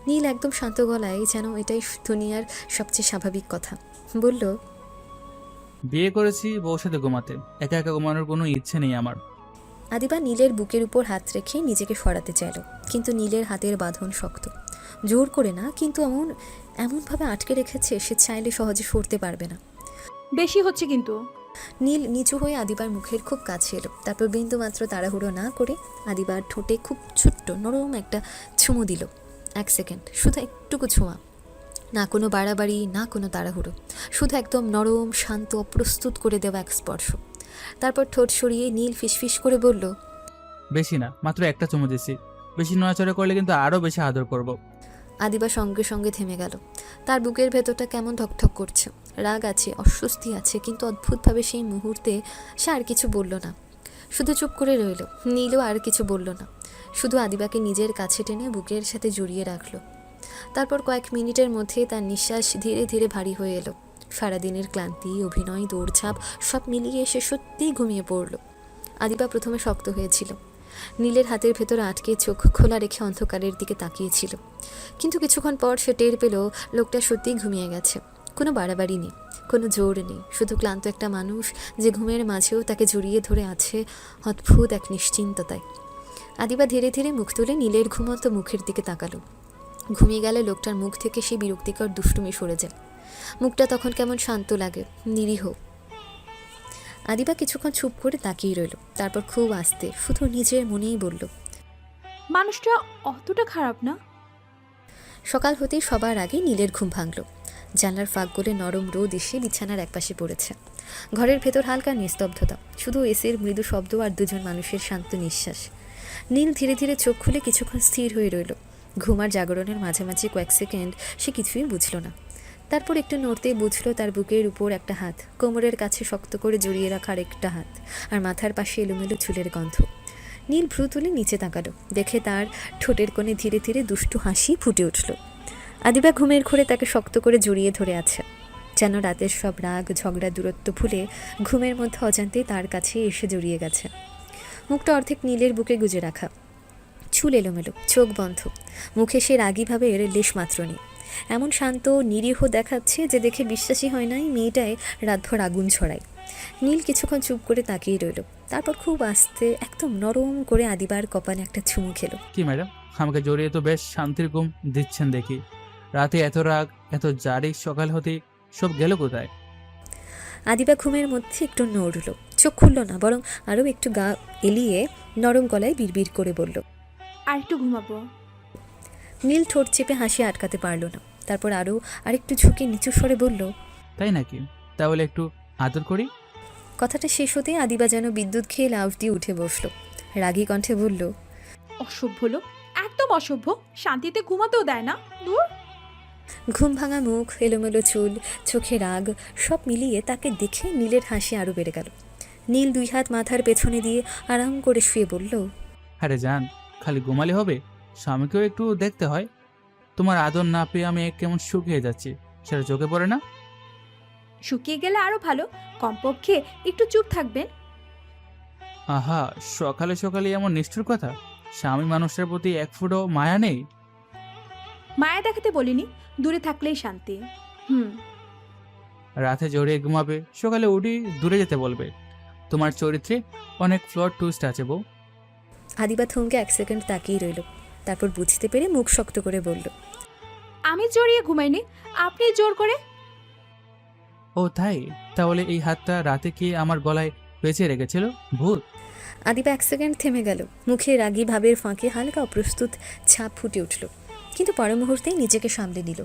নীল একদম শান্ত গলায়, যেন এটাই দুনিয়ার সবচেয়ে স্বাভাবিক কথা, বলল, বিয়ে করেছি বউর সাথে ঘুমাতে, একা একা ঘুমানোর কোনো ইচ্ছে নেই আমার। আদিবা নীলের বুকের উপর হাত রেখে নিজেকে সরাতে চাইল, কিন্তু নীলের হাতের বাঁধন শক্ত। জোর করে না, কিন্তু এমনভাবে আটকে রেখেছে সে চাইলে সহজে সরতে পারবে না। বেশি হচ্ছে কিন্তু। নীল নিচু হয়ে আদিবার মুখের খুব কাছে এলো, তারপর বিন্দুমাত্র তাড়াহুড়ো না করে আদিবার ঠোঁটে খুব ছোট্ট নরম একটা চুমু দিল। 1 সেকেন্ড, শুধু একটুকু ছোঁয়া। না কোনো বাড়াবাড়ি, না কোনো তাড়াহুড়ো, শুধু একদম নরম শান্ত অপ্রস্তুত করে দেওয়া এক স্পর্শ। তারপর ঠোঁট সরিয়ে নীল ফিসফিস করে বলল, বেশি না, মাত্র একটা চুমু দিছি। বেশি নড়াচড়া করলে কিন্তু আরও বেশি আদর করব। আদিবা সঙ্গে সঙ্গে থেমে গেল। তার বুকের ভেতরটা কেমন ধকধক করছে। রাগ আছে, অস্বস্তি আছে, কিন্তু অদ্ভুতভাবে সেই মুহূর্তে সে আর কিছু বলল না, শুধু চুপ করে রইল। নীলও আর কিছু বলল না, শুধু আদিবাকে নিজের কাছে টেনে বুকের সাথে জড়িয়ে রাখলো। তারপর কয়েক মিনিটের মধ্যে তার নিঃশ্বাস ধীরে ধীরে ভারী হয়ে এলো। সারাদিনের ক্লান্তি, অভিনয়, দৌড়ঝাঁপ সব মিলিয়ে সে সত্যিই ঘুমিয়ে পড়ল। আদিবা প্রথমে শক্ত হয়েছিল, নীলের হাতের ভেতর আটকে চোখ খোলা রেখে অন্ধকারের দিকে তাকিয়েছিল। কিন্তু কিছুক্ষণ পর সে টের পেল লোকটা সত্যিই ঘুমিয়ে গেছে। কোনো বাড়াবাড়ি নেই, কোনো জোর নেই, শুধু ক্লান্ত একটা মানুষ যে ঘুমের মাঝেও তাকে জড়িয়ে ধরে আছে অদ্ভুত এক নিশ্চিন্ততায়। আদিবা ধীরে ধীরে মুখ তুলে নীলের ঘুমন্ত মুখের দিকে তাকালো। ঘুমিয়ে গেলে লোকটার মুখ থেকে সেই বিরক্তিকর দুষ্টুমি সরে যায়। মুখটা তখন কেমন শান্ত লাগে, নিরীহ। আদিবা কিছুক্ষণ চুপ করে তাকিয়ে রইল। তারপর খুব আস্তে, শুধু নিজের মনেই বলল, মানুষটা অতটা খারাপ না। সকাল হতেই সবার আগে নীলের ঘুম ভাঙল। জানলার ফাঁক গলে নরম রোদ এসে বিছানার একপাশে পড়েছে। ঘরের ভেতর হালকা নিস্তব্ধতা, শুধু এসির মৃদু শব্দ আর দুজন মানুষের শান্ত নিঃশ্বাস। নীল ধীরে ধীরে চোখ খুলে কিছুক্ষণ স্থির হয়ে রইল। ঘুম আর জাগরণের মাঝামাঝি কয়েক সেকেন্ড সে কিছুই বুঝল না। তারপর একটু নড়তেই বুঝল তার বুকের উপর একটা হাত, কোমরের কাছে শক্ত করে জড়িয়ে রাখার একটা হাত, আর মাথার পাশে এলোমেলো চুলের গন্ধ। নীল ভ্রু তুলে নিচে তাকালো, দেখে তার ঠোঁটের কোণে ধীরে ধীরে দুষ্টু হাসি ফুটে উঠল। আদিবা ঘুমের ঘোরে তাকে শক্ত করে জড়িয়ে ধরে আছে, যেন রাতের সব রাগ ঝগড়া দূরত্ব ভুলে ঘুমের মধ্যে অজান্তেই তার কাছে এসে জড়িয়ে গেছে। মুখটা অর্ধেক নীলের বুকে গুজে রাখা, চুল এলোমেলো, চোখ বন্ধ, মুখে সে রাগীভাবে এর লেশ মাত্র নেই। এমন শান্ত নিরীহ দেখাচ্ছে যে দেখে বিশ্বাসই হয় নাই মেয়েটায় রাতভর আগুন ছড়ায়। নীল কিছুক্ষণ চুপ করে তাকিয়ে রইল। তারপর খুব আস্তে একদম নরম করে আদিবার কপালে একটা চুমু খেলো। কি ম্যাডাম, আমাকে জড়িয়ে তো বেশ শান্তির ঘুম দিচ্ছেন দেখি। রাতে এত রাগ, এত জারি, সকাল হতে সব গেল কোথায়? আদিবা ঘুমের মধ্যে একটু নড়ল, চোখ খুলল না, বরং আরও একটু গা এলিয়ে নরম গলায় বিড়বিড় করে বলল, আর একটু ঘুমাবো। নীল ঠোঁট চেপে হাসি আটকাতে পারল না। তারপর আরেকটু ঝুঁকে নিচু স্বরে বলল, তাই নাকি? তাহলে একটু আদর করি। কথাটা শেষ হতে আদিবা যেন বিদ্যুৎ খেয়ে লাফ দিয়ে উঠে বসলো। রাগী কণ্ঠে বলল, অসভ্য লোক, একদম অসভ্য, শান্তিতে ঘুমাতেও দেয় না। দূর। ঘুম ভাঙা মুখ, এলোমেলো চুল, চোখে রাগ সব মিলিয়ে তাকে দেখে নীলের হাসি আরও বেড়ে গেল। নীল দুই হাত মাথার পেছনে দিয়ে আরাম করে শুয়ে বলল, আরে জান, খালি ঘুমালে হবে? স্বামীকেও একটু দেখতে হয়। তোমার আদর না পেয়ে আমি কেমন শুকিয়ে যাচ্ছি, সেটা চোখে পড়ে না? শুকিয়ে গেলে আরো ভালো, কমপক্ষে একটু চুপ থাকবেন। আহা, সকালে সকালে এমন নিষ্ঠুর কথা! স্বামী মানুষের প্রতি এক ফুটও মায়া নেই? মায়া দেখাতে বলিনি, দূরে থাকলেই শান্তি। রাতে জড়িয়ে ঘুমাবে, সকালে উঠি দূরে যেতে বলবে। তোমার চরিত্রে অনেক ফ্লট টুইস্ট আছে বউ। আদিবা থমকে এক সেকেন্ড তাকিয়ে রইল। তারপর বুঝতে পেরে মুখ শক্ত করে বলল, আমি জড়িয়ে ঘুমাইনি, আপনি জোর করে। ও তাই? তাহলে এই হাতটা রাতে কি আমার গলায় পেঁচে রেখেছিল ভূত? আদিবা এক সেকেন্ড থেমে গেল। মুখে রাগী ভাবের ফাঁকে হালকা অপ্রস্তুত ছাপ ফুটে উঠল, কিন্তু পর মুহূর্তেই নিজেকে সামলে নিল।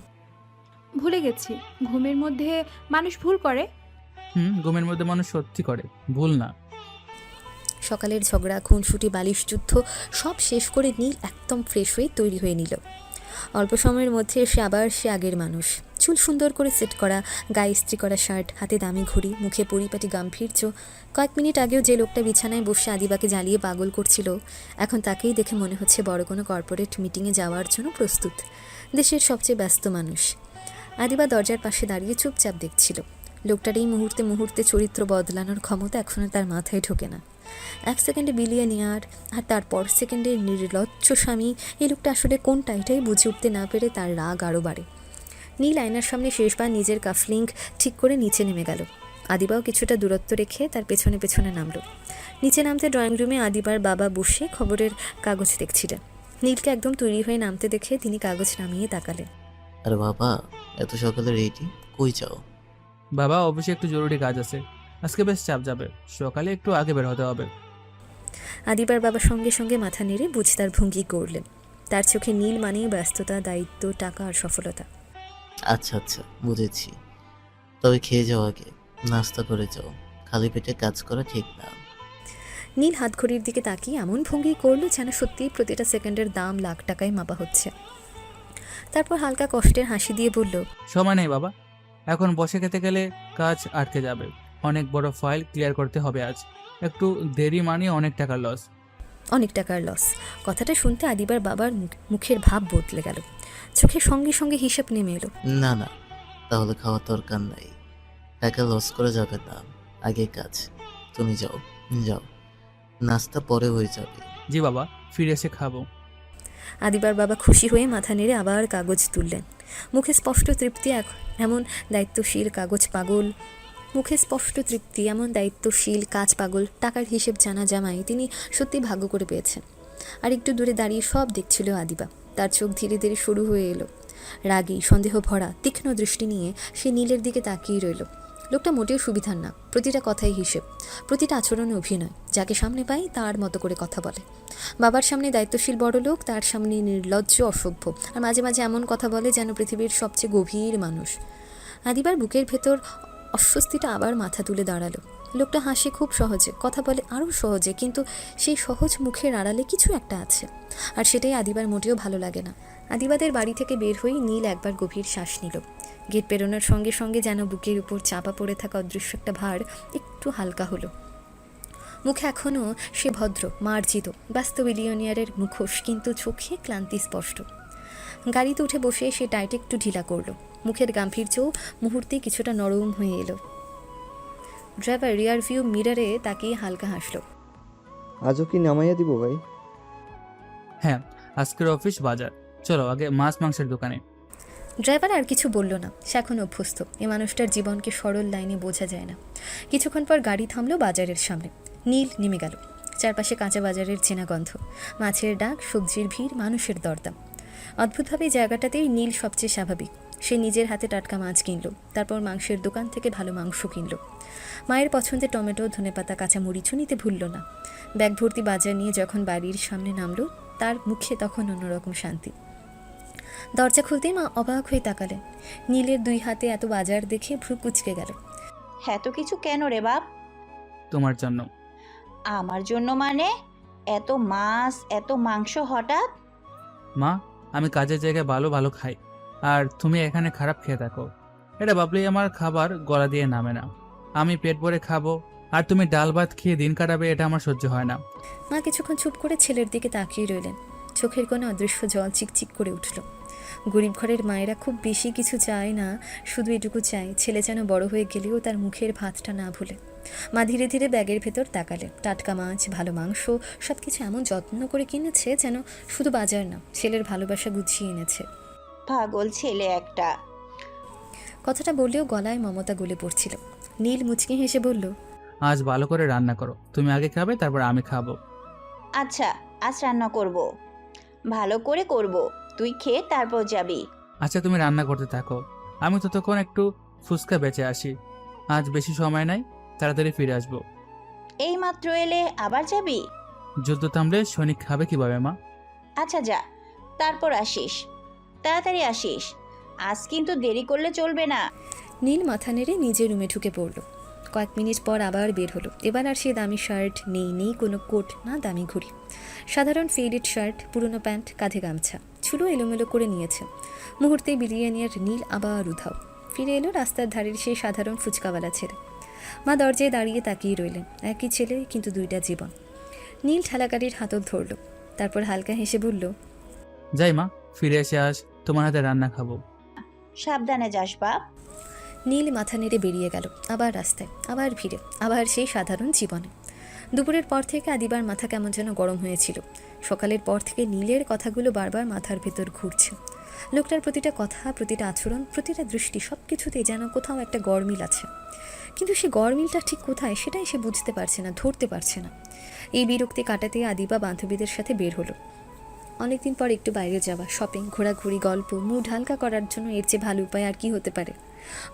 ভুলে গেছি, ঘুমের মধ্যে মানুষ ভুল করে। ঘুমের মধ্যে মানুষ সত্যি করে, ভুল না। সকালের ঝগড়া, খুনসুটি, বালিশ যুদ্ধ সব শেষ করে নীল একদম ফ্রেশ হয়ে তৈরি হয়ে নিল। অল্প সময়ের মধ্যে সে আগের মানুষ। চুল সুন্দর করে সেট করা, গায়ে ইস্ত্রি করা শার্ট, হাতে দামি ঘড়ি, মুখে পরিপাটি গাম্ভীর্য। কয়েক মিনিট আগেও যে লোকটা বিছানায় বসে আদিবাকে জ্বালিয়ে পাগল করছিল, এখন তাকেই দেখে মনে হচ্ছে বড় কোনো কর্পোরেট মিটিংয়ে যাওয়ার জন্য প্রস্তুত, দেশের সবচেয়ে ব্যস্ত মানুষ। আদিবা দরজার পাশে দাঁড়িয়ে চুপচাপ দেখছিল। লোকটার এই মুহূর্তে মুহূর্তে চরিত্র বদলানোর ক্ষমতা এখনও তার মাথায় ঢোকে না। এক সেকেন্ডে বিলিয়ে নেওয়ার আর তারপর সেকেন্ডে নির্লজ্জ স্বামী, এই লোকটা আসলে কোনটা, এটাই বুঝে উঠতে না পেরে তার রাগ আরও বাড়ে। নীল আয়নার সামনে শেষবার নিজের কাফলিঙ্ক ঠিক করে নিচে নেমে গেল। আদিবাও কিছুটা দূরত্ব রেখে তার পেছনে পেছনে নামলো। নিচে নামতে ড্রয়িং রুমে আদিবার বাবা বসে খবরের কাগজ দেখছিলেন। নীলকে একদম তৈরি হয়ে নামতে দেখে তিনি কাগজ নামিয়ে তাকালেন। আরে বাবা, এত সকালে রেডি, কই যাও? বাবা, অফিসে একটু জরুরি কাজ আছে, আজকে বেশ চাপ যাবে, সকালে একটু আগে বের হতে হবে। আদিবার বাবা সঙ্গে সঙ্গে মাথা নেড়ে বুঝতার ভঙ্গি করলেন। তার চোখে নীল মানেই ব্যস্ততা, দায়িত্ব, টাকা আর সফলতা। আচ্ছা আচ্ছা, বুঝেছি। তবে খেয়ে যাও আগে, নাস্তা করে যাও। খালি পেটে কাজ করা ঠিক না। নীল হাতঘড়ির দিকে তাকিয়ে এমন ভঙ্গি করলো যেন সত্যিই প্রতিটা সেকেন্ডের দাম লাখ টাকায় মাপা হচ্ছে। তারপর হালকা কষ্টের হাসি দিয়ে বলল, সময় নেই বাবা, এখন বসে খেতে গেলে কাজ আটকে যাবে। অনেক বড় ফাইল ক্লিয়ার করতে হবে আজ। একটু দেরি মানে অনেক টাকার লস। অনেক টাকার লস। কথাটা শুনতে আদিবার বাবার মুখের ভাব বদলে গেল, চোখের সঙ্গে সঙ্গে হিসাব নেমে এলো। না না, তাহলে খাওয়ার দরকার নাই। টাকা লস করে যাবে না, আগে কাজ। তুমি যাও যাও, নাস্তা পরে হয়ে যাবে। জি বাবা, ফিরে এসে খাবো। আদিবার বাবা খুশি হয়ে মাথা নেড়ে আবার কাগজ তুললেন। মুখে স্পষ্ট তৃপ্তি, এমন দায়িত্বশীল কাগজ পাগল, মুখে স্পষ্ট তৃপ্তি, এমন দায়িত্বশীল কাজ পাগল টাকার হিসেব জানা জামাই তিনি সত্যি ভাগ্য করে পেয়েছেন। আর একটু দূরে দাঁড়িয়ে সব দেখছিল আদিবা। তার চোখ ধীরে ধীরে শুরু হয়ে এলো। রাগী, সন্দেহ ভরা, তীক্ষ্ণ দৃষ্টি নিয়ে সে নীলের দিকে তাকিয়ে রইল। লোকটা মোটেও সুবিধার না, প্রতিটা কথাই হিসেব, প্রতিটা আচরণে অভিনয়। যাকে সামনে পাই তার মতো করে কথা বলে। বাবার সামনে দায়িত্বশীল বড় লোক, তার সামনে নির্লজ্জ অসভ্য, আর মাঝে মাঝে এমন কথা বলে যেন পৃথিবীর সবচেয়ে গভীর মানুষ। আদিবার বুকের ভেতর অস্বস্তিটা আবার মাথা তুলে দাঁড়ালো। লোকটা হাসে খুব সহজে, কথা বলে আরও সহজে, কিন্তু সেই সহজ মুখের আড়ালে কিছু একটা আছে, আর সেটাই আদিবার মোটেও ভালো লাগে না। আদিবাদের বাড়ি থেকে বের হয়েই নীল একবার গভীর শ্বাস নিল। গেট পেরোনোর সঙ্গে সঙ্গে যেন বুকের উপর চাপা পড়ে থাকা অদৃশ্য একটা ভার একটু হালকা হলো। মুখে এখনও সে ভদ্র, মার্জিত, ব্যস্ত বিলিয়নিয়ারের মুখোশ, কিন্তু চোখে ক্লান্তি স্পষ্ট। গাড়িতে উঠে বসে সে টাইট একটু ঢিলা করলো। মুখের গাম্ভীর্যও মুহূর্তে কিছুটা নরম হয়ে এলো। ড্রাইভার রিয়ার ভিউ মিররে তাকিয়ে হালকা হাসলো। আজও কি নামাইয়া দিব ভাই? হ্যাঁ, আজকের অফিস বাজার, চলো আগে মাছ মাংসের দোকানে। ড্রাইভার আর কিছু বলল না, সে এখন অভ্যস্ত। এ মানুষটার জীবনকে সরল লাইনে বোঝা যায় না। কিছুক্ষণ পর গাড়ি থামলো বাজারের সামনে। নীল নেমে গেল। চারপাশে কাঁচা বাজারের চেনা গন্ধ, মাছের ডাক, সবজির ভিড়, মানুষের দরদাম। অদ্ভুতভাবে জায়গাটাতেই নীল সবচেয়ে স্বাভাবিক। সে নিজের হাতে টাটকা মাছ কিনল, তারপর মাংসের দোকান থেকে ভালো মাংস কিনল। মায়ের পছন্দের টমেটো, ধনেপাতা, কাঁচা মরিচও নিতে ভুলল না। ব্যাগ ভর্তি বাজার নিয়ে যখন বাড়ির সামনে নামলো, তার মুখে তখন অন্যরকম শান্তি। দরজা খুলতেই মা অবাক হয়ে তাকালেন। নীলের দুই হাতে এত বাজার দেখে ভ্রু কুঁচকে গেল। এত কিছু কেন রে বাপ? তোমার জন্য। আমার জন্য মানে? এত মাছ, এত মাংস হঠাৎ? মা, আমি কাজের জায়গায় ভালো ভালো খাই, আর তুমি এখানে খারাপ খেয়ে থাকো। এটা ভাবলেই আমার খাবার গলা দিয়ে নামে না। আমি পেট ভরে খাবো, আর তুমি ডাল ভাত খেয়ে দিন কাটাবে, এটা আমার সহ্য হয় না। মা কিছুক্ষণ চুপ করে ছেলের দিকে তাকিয়ে রইলেন। চোখের কোণে অদৃশ্য জল চিকচিক করে উঠল। গরিব ঘরের মায়েরা খুব বেশি কিছু চায় না, শুধু এটুকু চায় ছেলে যেন বড় হয়ে গেলেও তার মুখের ভাতটা না ভুলে। মা ধীরে ধীরে ব্যাগের ভেতর তাকালেন। টাটকা মাছ, ভালো মাংস, সব কিছু এমন যত্ন করে কিনেছে যেন শুধু বাজার না, ছেলের ভালোবাসা গুছিয়ে এনেছে। পাগল ছেলে একটা। কথাটা বললেও গলায় মমতা গলে পড়ছিল। নীল মুচকি হেসে বলল, আজ ভালো করে রান্না করো, তুমি আগে খাবে তারপর আমি খাবো। আচ্ছা, আজ রান্না করব, ভালো করে করব। তুই খেয়ে তারপর যাবি। আচ্ছা, তুমি রান্না করতে থাকো, আমি ততক্ষণ একটু ফুচকা বেঁচে আসি। আজ বেশি সময় নাই, তাড়াতাড়ি ফিরে আসবো। এই মাত্র এলে আবার যাবি? যুদ্ধ থামলে সৈনিক খাবে কিভাবে মা? আচ্ছা যা, তারপর আসিস, তাড়াতাড়ি আসিস। আজ কিন্তু দেরি করলে চলবে না। নীল মাথা নেড়ে নিজের রুমে ঢুকে পড়ল। কয়েক মিনিট পর আবার বের হলো। এবার আর সে দামি শার্ট নেই, নেই কোনো কোট, না দামি ঘড়ি। সাধারণ ফেডেড শার্ট, পুরনো প্যান্ট, কাঁধে গামছা, চুলো এলোমেলো করে নিয়েছে। মুহূর্তে বিলিয়নিয়ার নীল আবার উধাও। ফিরে এলো রাস্তার ধারের সেই সাধারণ ফুচকাওয়ালা ছেলে। মা দরজায় দাঁড়িয়ে তাকিয়ে রইলেন। একই ছেলে, কিন্তু দুইটা জীবন। নীল ঠেলাগাড়ির হাতল ধরল, তারপর হালকা হেসে বলল, যাই মা, ফিরে এসে আজ তোমার হাতে রান্না খাবো। সাবধানে যাস বাপ। নীল মাথা নেড়ে বেরিয়ে গেল। আবার রাস্তায়, আবার ভিড়ে, আবার সেই সাধারণ জীবনে। দুপুরের পর থেকে আদিবার মাথা কেমন যেন গরম হয়েছিল। সকালের পর থেকে নীলের কথাগুলো বারবার মাথার ভেতর ঘুরছে। লোকটার প্রতিটা কথা, প্রতিটা আচরণ, প্রতিটা দৃষ্টি, সব কিছুতেই যেন কোথাও একটা গরমিল আছে। কিন্তু সে গরমিলটা ঠিক কোথায় সেটাই সে বুঝতে পারছে না, ধরতে পারছে না। এই বিরক্তি কাটাতে আদিবা বান্ধবীদের সাথে বের হলো। অনেকদিন পর একটু বাইরে যাওয়া, শপিং, ঘোরাঘুরি, গল্প, মুড হালকা করার জন্য এর চেয়ে ভালো উপায় আর কি হতে পারে।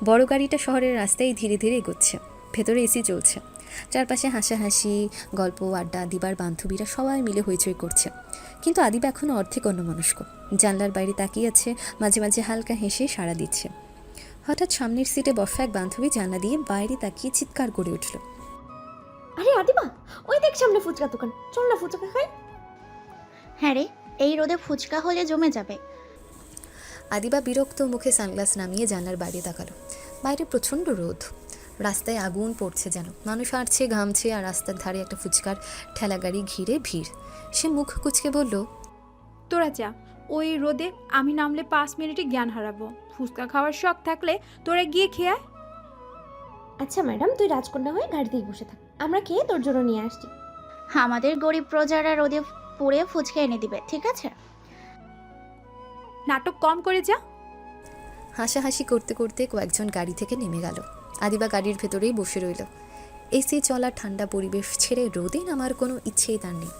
বড় গাড়িটা শহরের রাস্তায় ধীরে ধীরে এগোচ্ছে। ভেতরে এসি চলছে। চারপাশে হাসাহাসি, গল্প, আড্ডা। আদিবার বান্ধবীরা সবাই মিলে হইচই করছে, কিন্তু আদিবা এখনও অর্ধেক অন্যমনস্ক। জানলার বাইরে তাকিয়ে আছে, মাঝে মাঝে হালকা হেসে সাড়া দিচ্ছে। হঠাৎ সামনের সিটে বসা এক বান্ধবী জানলা দিয়ে বাইরে তাকিয়ে চিৎকার করে উঠল। আরে আদিবা, ওই দেখ সামনে ফুচকা দোকান, চল না ফুচকা খাই। হ্যাঁ রে, এই রোদে ফুচকা হলে জমে যাবে। আদিবা বিরক্ত মুখে সানগ্লাস নামিয়ে জানলার বাইরে তাকালো। বাইরে প্রচণ্ড রোদ, রাস্তায় আগুন পড়ছে যেন। মানুষ হাঁটছে, ঘামছে, আর রাস্তার ধারে একটা ফুচকার ঠেলাগাড়ি ঘিরে ভিড়। সে মুখ কুচকে বলল, তোরা যা, ওই রোদে আমি নামলে 5 মিনিটে জ্ঞান হারাবো। ফুচকা খাওয়ার শখ থাকলে তোরা গিয়ে খেয়ে আয়। আচ্ছা ম্যাডাম, তুই রাজকন্যা হয়ে গাড়িতেই বসে থাক, আমরা খেয়ে তোর জন্য নিয়ে আসছি। আমাদের গরিব প্রজারা রোদে পুড়ে ফুচকা এনে দিবে, ঠিক আছে? নাটক কম করে যা। হাসাহাসি করতে করতে কয়েকজন গাড়ি থেকে নেমে গেল। আদিবা গাড়ির ভেতরেই বসে রইল। এসি চলা ঠান্ডা পরিবেশ ছেড়ে রোদে নামার কোনো ইচ্ছেই তার নেই।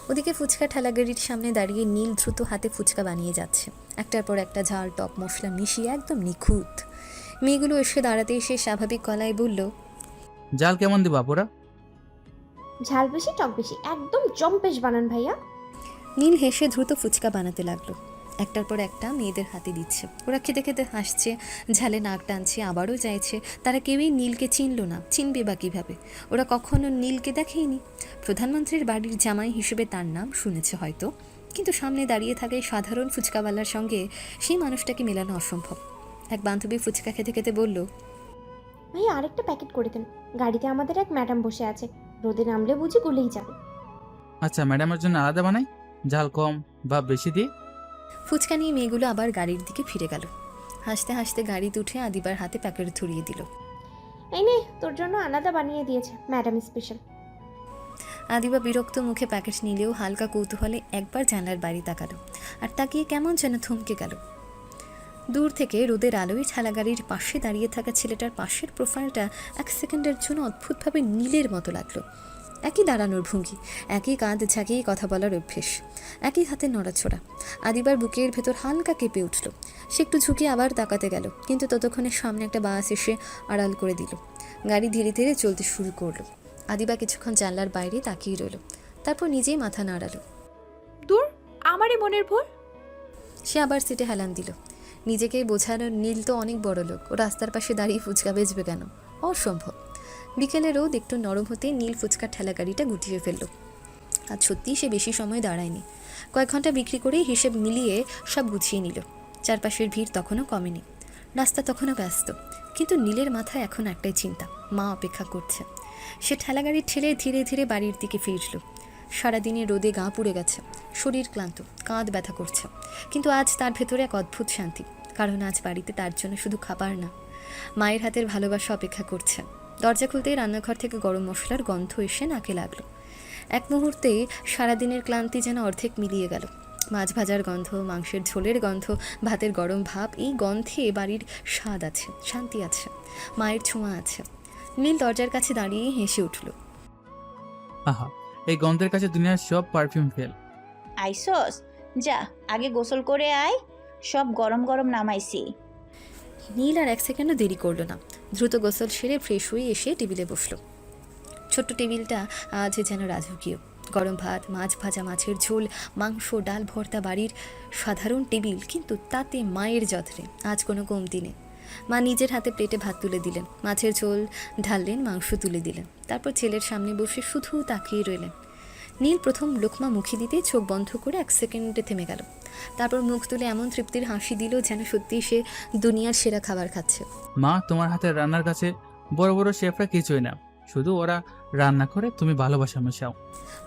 ওদিকে ফুচকা ঠেলাগাড়ির সামনে দাঁড়িয়ে নীল দ্রুত হাতে ফুচকা বানিয়ে যাচ্ছে, একটার পর একটা ঝাল, টক মশলা মিশিয়ে একদম নিখুঁত। মেয়েগুলো এসে দাঁড়াতে এসে স্বাভাবিক গলায় বলল, জাল কেমন দিবা পোড়া? ঝাল বেশি টক বেশি, একদম জম্পেশ বানান ভাইয়া। নীল হেসে দ্রুত ফুচকা বানাতে লাগলো, একটার পর একটা মেয়েদের হাতে দিচ্ছে। ওরা খেতে খেতে হাসছে, ঝালে নাক টানছে, আবারও চাইছে। তারা কেউই নীলকে চিনল না, চিনবে বা কীভাবে? ওরা কখনো নীলকে দেখেইনি। প্রধানমন্ত্রীর বাড়ির জামাই হিসেবে তার নাম শুনেছে হয়তো, কিন্তু সামনে দাঁড়িয়ে থাকে সাধারণ ফুচকাওয়ালার সঙ্গে সেই মানুষটাকে মেলানো অসম্ভব। এক বান্ধবী ফুচকা খেতে খেতে বলল, ভাইয়া আরেকটা প্যাকেট করে দেন, গাড়িতে আমাদের এক ম্যাডাম বসে আছে, রোদে নামলে বুঝি গলেই যাবে। আচ্ছা, ম্যাডামের জন্য আলাদা বানাই, ঝাল কম বা বেশি দিয়ে। ফুচকা নিয়ে মেয়েগুলো আবার গাড়ির দিকে ফিরে গেল। হাসতে হাসতে গাড়িতে উঠে আদিবার হাতে প্যাকেট ধরিয়ে দিল। এই নে, তোর জন্য আলাদা বানিয়ে দিয়েছে ম্যাডাম স্পেশাল। আদিবা বিরক্ত মুখে প্যাকেট নিলেও হালকা কৌতূহলে একবার জানলার বাইরে তাকালো, আর তাকিয়ে কেমন যেন থমকে গেল। দূর থেকে রোদের আলোয় ঠেলাগাড়ির পাশে দাঁড়িয়ে থাকা ছেলেটার পাশের প্রোফাইলটা 1 সেকেন্ডের জন্য অদ্ভুতভাবে নীলের মতো লাগলো। একই দাঁড়ানোর ভঙ্গি, একই কাঁধ ঝাঁকিয়ে কথা বলার অভ্যেস, একই হাতে নড়াছড়া। আদিবার বুকের ভেতর হালকা কেঁপে উঠল। সে একটু ঝুঁকে আবার তাকাতে গেল, কিন্তু ততক্ষণে সামনে একটা বাস এসে আড়াল করে দিল। গাড়ি ধীরে ধীরে চলতে শুরু করলো। আদিবা কিছুক্ষণ জানলার বাইরে তাকিয়ে রইল, তারপর নিজেই মাথা নাড়ালো। দূর, আমারই মনের ভুল। সে আবার সিটে হেলান দিল। নিজেকেই বোঝানো, নীল তো অনেক বড় লোক, ও রাস্তার পাশে দাঁড়িয়ে ফুচকা বেচবে কেন? অসম্ভব। বিকেলে রোদ একটু নরম হতে নীল ফুচকার ঠেলা গাড়িটা গুটিয়ে ফেলল। আজ সত্যিই সে বেশি সময় দাঁড়ায়নি। কয়েক ঘন্টা বিক্রি করেই হিসেব মিলিয়ে সব গুছিয়ে নিল। চারপাশের ভিড় তখনও কমেনি, রাস্তা তখনও ব্যস্ত, কিন্তু নীলের মাথায় এখন একটাই চিন্তা, মা অপেক্ষা করছে। সে ঠেলাগাড়ি ঠেলে ধীরে ধীরে বাড়ির দিকে ফিরল। সারাদিনে রোদে গা পুড়ে গেছে, শরীর ক্লান্ত, কাঁধ ব্যথা করছে, কিন্তু আজ তার ভেতরে এক অদ্ভুত শান্তি। কারণ আজ বাড়িতে তার জন্য শুধু খাবার না, মায়ের হাতের ভালোবাসা অপেক্ষা করছে। দরজা খুলতেই রান্নাঘর থেকে গরম মশলার গন্ধ এসে নাকে লাগলো। এক মুহূর্তে সারাদিনের ক্লান্তি যেন অর্ধেক মিলিয়ে গেল। মাছ ভাজার গন্ধ, মাংসের ঝোলের গন্ধ, ভাতের গরম ভাব, এই গন্ধে বাড়ির স্বাদ আছে, শান্তি আছে, মায়ের ছোঁয়া আছে। নীল দরজার কাছে দাঁড়িয়ে হেসে উঠল। আহা, এই গন্ধের কাছে দুনিয়ার সব পারফিউম ফেল। আইসোস, যা আগে গোসল করে আয়, সব গরম গরম নামাইছি। নীল আর 1 সেকেন্ডও দেরি করলো না, দ্রুত গোসল সেরে ফ্রেশ হয়ে এসে টেবিলে বসলো। ছোট্ট টেবিলটা আজ যেন রাজকীয়। গরম ভাত, মাছ ভাজা, মাছের ঝোল, মাংস, ডাল ভর্তা, বাড়ির সাধারণ টেবিল, কিন্তু তাতে মায়ের যত্নে আজ কোনো কমতি নেই। মা নিজের হাতে প্লেটে ভাত তুলে দিলেন, মাছের ঝোল ঢাললেন, মাংস তুলে দিলেন, তারপর ছেলের সামনে বসে শুধু তাকিয়ে রইলেন। নীল প্রথম লোকমা মুখে দিতে চোখ বন্ধ করে 1 সেকেন্ডে থেমে গেল, তারপর মুখ তুলে এমন তৃপ্তির হাসি দিল যেন সত্যিই সে দুনিয়ার সেরা খাবার খাচ্ছে। মা, তোমার হাতের রান্নার কাছে বড় বড় শেফরা কিছুই না, শুধু ওরা রান্না করে তুমি ভালোবাসা মেশাও।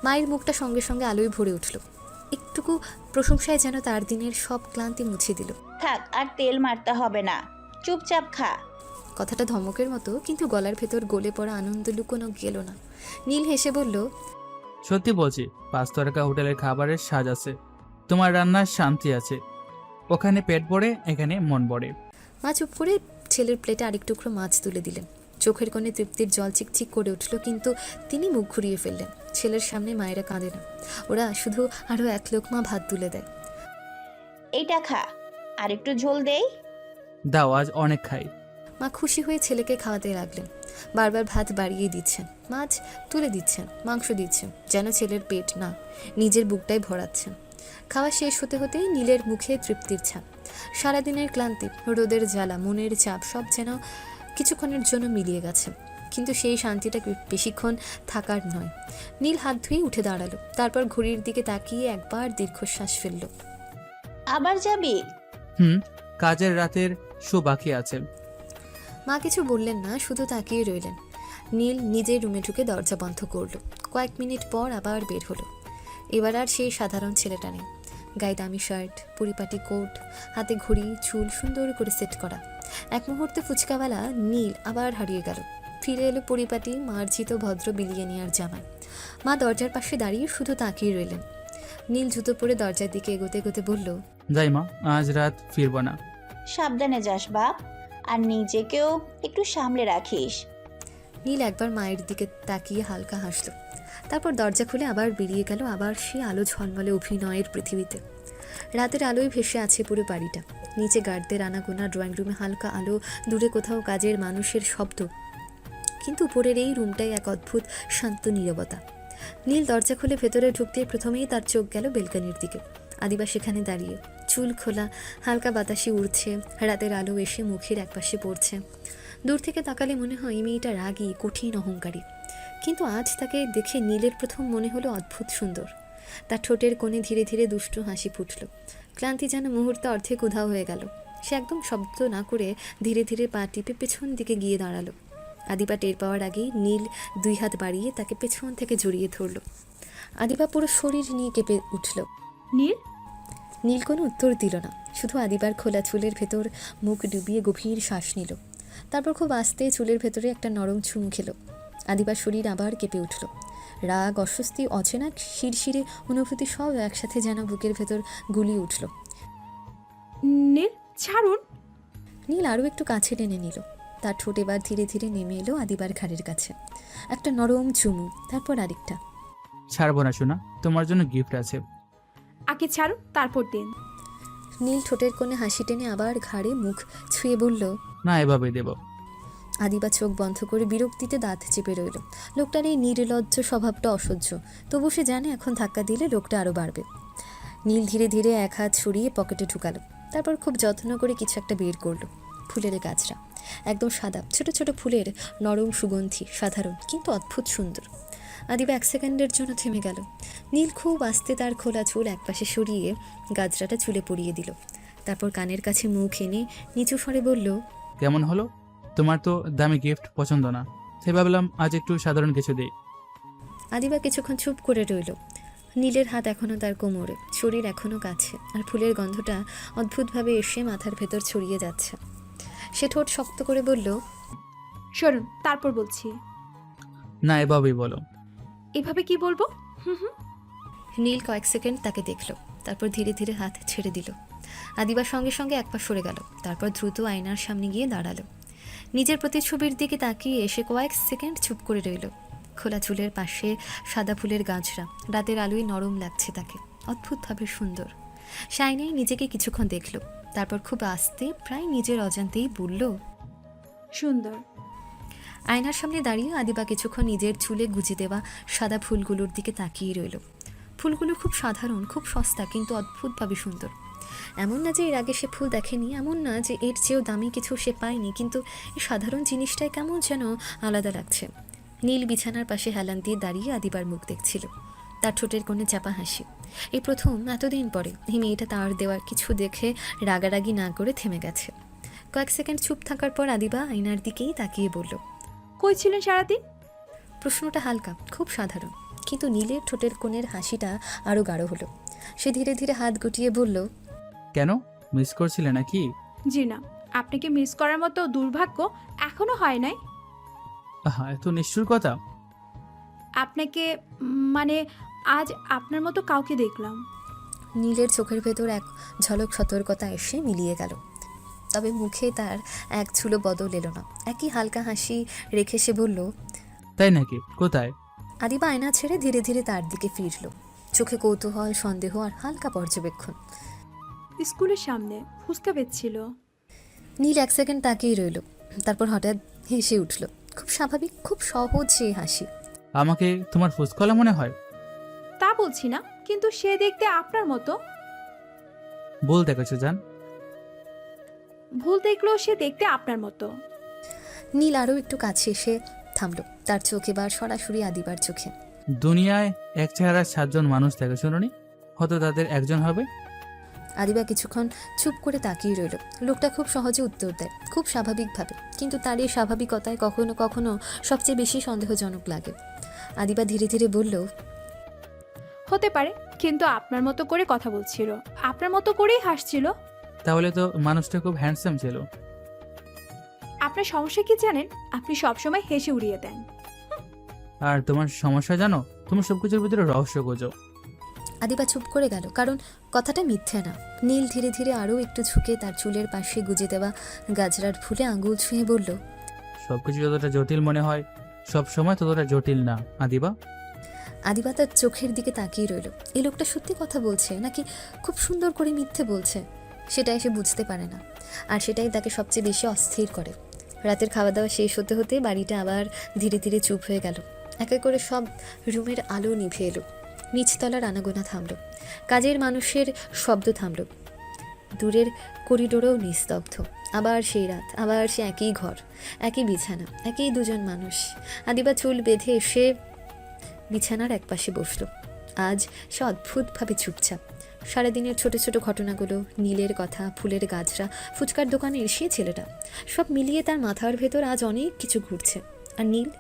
মায়ের মুখটা সঙ্গে সঙ্গে আলোয় ভরে উঠল। একটুকু প্রশংসায় যেন তার দিনের সব ক্লান্তি মুছে দিল। থাক, আর তেল মারতে হবে না, চুপচাপ খা। কথাটা ধমকের মতো, কিন্তু গলার ভেতর গলে পড়া আনন্দ লুকোনো গেল না। নীল হেসে বলল, সত্যি বলছি, 5 তারকা হোটেলের খাবারের স্বাদ আছে, তোমার রান্নার শান্তি আছে। ওখানে পেট ভরে, এখানে মন ভরে। মা চুপ করে ছেলের প্লেটে আরেক টুকরো মাছ তুলে দিলেন। চোখের কোণে তৃপ্তির জল চিকচিক করে উঠল, কিন্তু তিনি মুখ ঘুরিয়ে ফেললেন। ছেলের সামনে মায়েরা কাঁদে না, ওরা শুধু আরও 1 লোকমা ভাত তুলে দেয়। এইটা খা, আর একটু ঝোল দেই। দাও, আজ অনেক খাই। মা খুশি হয়ে ছেলেকে খাওয়াতে লাগলেন। বারবার ভাত বাড়িয়ে দিচ্ছেন, মাছ তুলে দিচ্ছেন, মাংস দিচ্ছেন, যেন ছেলের পেট না, নিজের বুকটাই ভরাচ্ছেন। খাওয়া শেষ হতে হতেই নীলের মুখে তৃপ্তির ছাপ। সারাদিনের ক্লান্তি, রোদের জ্বালা, মনের চাপ সব যেন কিছুক্ষণের জন্য মিলিয়ে গেছে। কিন্তু সেই শান্তিটা বেশিক্ষণ থাকার নয়। নীল হাত ধুয়ে উঠে দাঁড়ালো, তারপর ঘড়ির দিকে তাকিয়ে একবার দীর্ঘশ্বাস ফেলল। আবার যাবি? কাজের রাতের শো বাকি আছে। মা কিছু বললেন না, শুধু তাকিয়ে রইলেন। নীল নিজের রুমে ঢুকে দরজা বন্ধ করলো। কয়েক মিনিট পর আবার বের হলো। এবার আর সেই সাধারণ ছেলেটা নেই। গায়ে দামি শার্ট, পরিপাটি কোট, হাতে ঘড়ি, চুল সুন্দর করে সেট করা। এক মুহূর্তে ফুচকাওয়ালা নীল আবার হারিয়ে গেল। ফিরে এলো পরিপাটি মার্জিত ভদ্র বিলিয়নিয়ার জামায়। মা দরজার পাশে দাঁড়িয়ে শুধু তাকিয়ে রইলেন। নীল জুতো পরে দরজার দিকে এগোতে এগোতে বলল, যাই মা, আজ রাত ফিরবো না। সাবধানে যাস বাপ, আর নিজেকেও একটু সামলে রাখিস। নীল একবার মায়ের দিকে তাকিয়ে হালকা হাসল, তারপর দরজা খুলে আবার বেরিয়ে গেল। আবার সে আলো ঝলমলে অভিনয়ের পৃথিবীতে। রাতের আলোয় ভেসে আছে পুরো বাড়িটা। নিচে গার্ডদের আনাগোনা, ড্রয়িং রুমে হালকা আলো, দূরে কোথাও কাজের মানুষের শব্দ, কিন্তু উপরের এই রুমটাই এক অদ্ভুত শান্ত নীরবতা। নীল দরজা খুলে ভেতরে ঢুকতে প্রথমেই তার চোখ গেল বেলকনির দিকে। আদিবা সেখানে দাঁড়িয়ে, চুল খোলা, হালকা বাতাসে উড়ছে, রাতের আলো এসে মুখের একপাশে পড়ছে। দূর থেকে তাকালে মনে হয় এই মেয়েটা রাগী, কঠিন, অহংকারী। কিন্তু আজ তাকে দেখে নীলের প্রথম মনে হলো অদ্ভুত সুন্দর। তার ঠোঁটের কোণে ধীরে ধীরে দুষ্টু হাসি ফুটল। ক্লান্তি যেন মুহূর্তে অর্ধেক উধাও হয়ে গেল। সে একদম শব্দ না করে ধীরে ধীরে পা টিপে পেছন দিকে গিয়ে দাঁড়ালো। আদিবা টের পাওয়ার আগেই নীল 2 হাত বাড়িয়ে তাকে পেছন থেকে জড়িয়ে ধরল। আদিবা পুরো শরীর নিয়ে কেঁপে উঠল। নীল? নীল কোনো উত্তর দিল না, শুধু আদিবার খোলা চুলের ভেতর মুখ ডুবিয়ে গভীর শ্বাস নিল। তারপর খুব আস্তে চুলের ভেতরে একটা নরম চুমু খেল। আদিবার শরীর আবার কেঁপে উঠল। রাগ, অস্বস্তি, অচেনা শিরশিরে অনুভূতি সব একসাথে যেন বুকের ভেতর গুলিয়ে উঠল। নীল, ছাড়ুন। নীল আরও একটু কাছে টেনে নিল। তার ঠোঁট এবার ধীরে ধীরে নেমে এলো আদিবার ঘাড়ের কাছে। একটা নরম চুমু, তারপর আরেকটা। ছাড়বো না সোনা, তোমার জন্য গিফট আছে। আগে ছাড়ুন, তারপর দিন। নীল ঠোঁটের কোণে হাসি টেনে আবার ঘাড়ে মুখ ছুঁয়ে বলল, না, এভাবে দেব। আদিবা চোখ বন্ধ করে বিরক্তিতে দাঁত চেপে রইল। লোকটার এই নির্লজ্জ স্বভাবটা অসহ্য, তবু সে জানে এখন ধাক্কা দিলে লোকটা আরও বাড়বে। নীল ধীরে ধীরে এক হাত সরিয়ে পকেটে ঢুকালো, তারপর খুব যত্ন করে কিছু একটা বের করলো। ফুলের গাছরা, একদম সাদা, ছোট ছোট ফুলের নরম সুগন্ধি, সাধারণ কিন্তু অদ্ভুত সুন্দর। আদিবা 1 সেকেন্ডের জন্য থেমে গেল। নীল খুব আস্তে তার খোলা চুল একপাশে সরিয়ে গাছরাটা চুলে পরিয়ে দিল। তারপর কানের কাছে মুখ এনে নিচু স্বরে বলল, কেমন হলো? তোমার তো দামি গিফট পছন্দ না, তাই ভাবলাম আজ একটু সাধারণ কিছু দিই। আদিবা কিছুক্ষণ চুপ করে রইল। নীলের হাত এখনও তার কোমরে, শরীর এখনও কাছে, আর ফুলের গন্ধটা অদ্ভুতভাবে এসে মাথার ভেতর ছড়িয়ে যাচ্ছে। সে ঠোঁট শক্ত করে বলল, সরুন, তারপর বলছি। না, এভাবেই বলো। এভাবে কি বলবো? নীল কয়েক সেকেন্ড তাকে দেখল, তারপর ধীরে ধীরে হাত ছেড়ে দিল। আদিবার সঙ্গে সঙ্গে এক পা সরে গেল, তারপর দ্রুত আয়নার সামনে গিয়ে দাঁড়ালো। নিজের প্রতিচ্ছবির দিকে তাকিয়ে এসে কয়েক সেকেন্ড চুপ করে রইল। খোলা চুলের পাশে সাদা ফুলের গাছরা, রাতের আলোয় নরম লাগছে তাকে, অদ্ভুতভাবে সুন্দর। সাইনাই নিজেকে কিছুক্ষণ দেখল, তারপর খুব আস্তে, প্রায় নিজের অজান্তেই বলল, সুন্দর। আয়নার সামনে দাঁড়িয়ে আদিবা কিছুক্ষণ নিজের চুলে গুজে দেওয়া সাদা ফুলগুলোর দিকে তাকিয়ে রইল। ফুলগুলো খুব সাধারণ, খুব সস্তা, কিন্তু অদ্ভুতভাবে সুন্দর। এমন না যে এর আগে সে ফুল দেখেনি, এমন না যে এর চেয়েও দামি কিছু সে পায়নি, কিন্তু এই সাধারণ জিনিসটাই কেমন যেন আলাদা লাগছে। নীল বিছানার পাশে হেলান দিয়ে দাঁড়িয়ে আদিবার মুখ দেখছিল, তার ঠোঁটের কোণে চাপা হাসি। এই প্রথম এতদিন পরে এই মেয়েটা তার দেওয়ার কিছু দেখে রাগারাগি না করে থেমে গেছে। কয়েক সেকেন্ড চুপ থাকার পর আদিবা আয়নার দিকেই তাকিয়ে বলল, কই ছিলেন সারাদিন? প্রশ্নটা হালকা, খুব সাধারণ, কিন্তু নীলের ঠোঁটের কোণের হাসিটা আরও গাঢ় হলো। সে ধীরে ধীরে হাত গুটিয়ে বলল, কেন, মিস করছিলে নাকি? জি না, আপনাকে মিস করার মতো দুর্ভাগ্য এখনো হয় নাই। আহা, এত নিষ্ঠুর কথা। আপনাকে মানে আজ আপনার মতো কাউকে দেখলাম। নীলের চোখের ভেতর এক ঝলক সতর্কতা এসে মিলিয়ে গেল, তবে মুখে তার এক চুলো বদল এলো না। একই হালকা হাসি রেখে সে বলল, তাই নাকি? কোথায়? আদিবা আয়না ছেড়ে ধীরে ধীরে তার দিকে ফিরল, চোখে কৌতূহল, সন্দেহ আর হালকা পর্যবেক্ষণ। স্কুলের সামনে ফুচকা বেচছিল। নীল 1 সেকেন্ড তাকিয়ে রইল, তারপর হঠাৎ হেসে উঠল, খুব স্বাভাবিক, খুব সহজ সেই হাসি। আমাকে তোমার ফুসকলা মনে হয়? তা বলছি না, কিন্তু সে দেখতে আপনার মতো। ভুল দেখেছো জান। ভুল দেখলেও সে দেখতে আপনার মতো। নীল আরও একটু কাছে এসে থামলো, তার চোখ এবার সরাসরি আদিবার চোখে। দুনিয়ায় এক চেহারার 7 জন মানুষ থাকে শুনুনি, হয়তো তাদের একজন হবে। আদিবা কিছুক্ষণ চুপ করে তাকিয়ে রইল। লোকটা খুব সহজে উত্তর দেয়, খুব স্বাভাবিকভাবে, কিন্তু তার এই স্বাভাবিকতায় কখনো কখনো সবচেয়ে বেশি সন্দেহজনক লাগে। আদিবা ধীরে ধীরে বলল, হতে পারে, কিন্তু আপনার মতো করে কথা বলছিল, আপনার মতো করেই হাসছিল। তাহলে তো মানুষটা খুব হ্যান্ডসাম ছিল। আপনার সমস্যা কি জানেন? আপনি সবসময় হেসে উড়িয়ে দেন। আর তোমার সমস্যা জানো, তুমি সবকিছুর ভিতরে রহস্য খোঁজো। আদিবা চুপ করে গেল, কারণ কথাটা মিথ্যে না। নীল ধীরে ধীরে আরও একটু ঝুঁকে তার চুলের পাশে গুজে দেওয়া গাজরার ফুলে আঙুল ছুঁয়ে বলল, সবকিছু যতটা জটিল মনে হয় সব সময় ততটা জটিল না আদিবা। আদিবা তার চোখের দিকে তাকিয়ে রইল। এই লোকটা সত্যি কথা বলছে নাকি খুব সুন্দর করে মিথ্যে বলছে, সেটাই সে বুঝতে পারে না। আর সেটাই তাকে সবচেয়ে বেশি অস্থির করে। রাতের খাওয়া দাওয়া শেষ হতে হতে বাড়িটা আবার ধীরে ধীরে চুপ হয়ে গেল। এক এক করে সব রুমের আলো নিভে এলো। নিচতলার আনাগোনা থামলো, কাজের মানুষের শব্দ থামলো, দূরের করিডোরেও নিস্তব্ধ। আবার সেই রাত, আবার সে একই ঘর, একই বিছানা, একই দুজন মানুষ। আদিবা চুল বেঁধে এসে বিছানার একপাশে বসলো। আজ সে অদ্ভুতভাবে চুপচাপ। সারাদিনের ছোট ছোট ঘটনাগুলো, নীলের কথা, ফুলের গাছরা, ফুচকার দোকানে এসে ছেলেটা, সব মিলিয়ে তার মাথার ভেতর আজ অনেক কিছু ঘুরছে। আর নীল,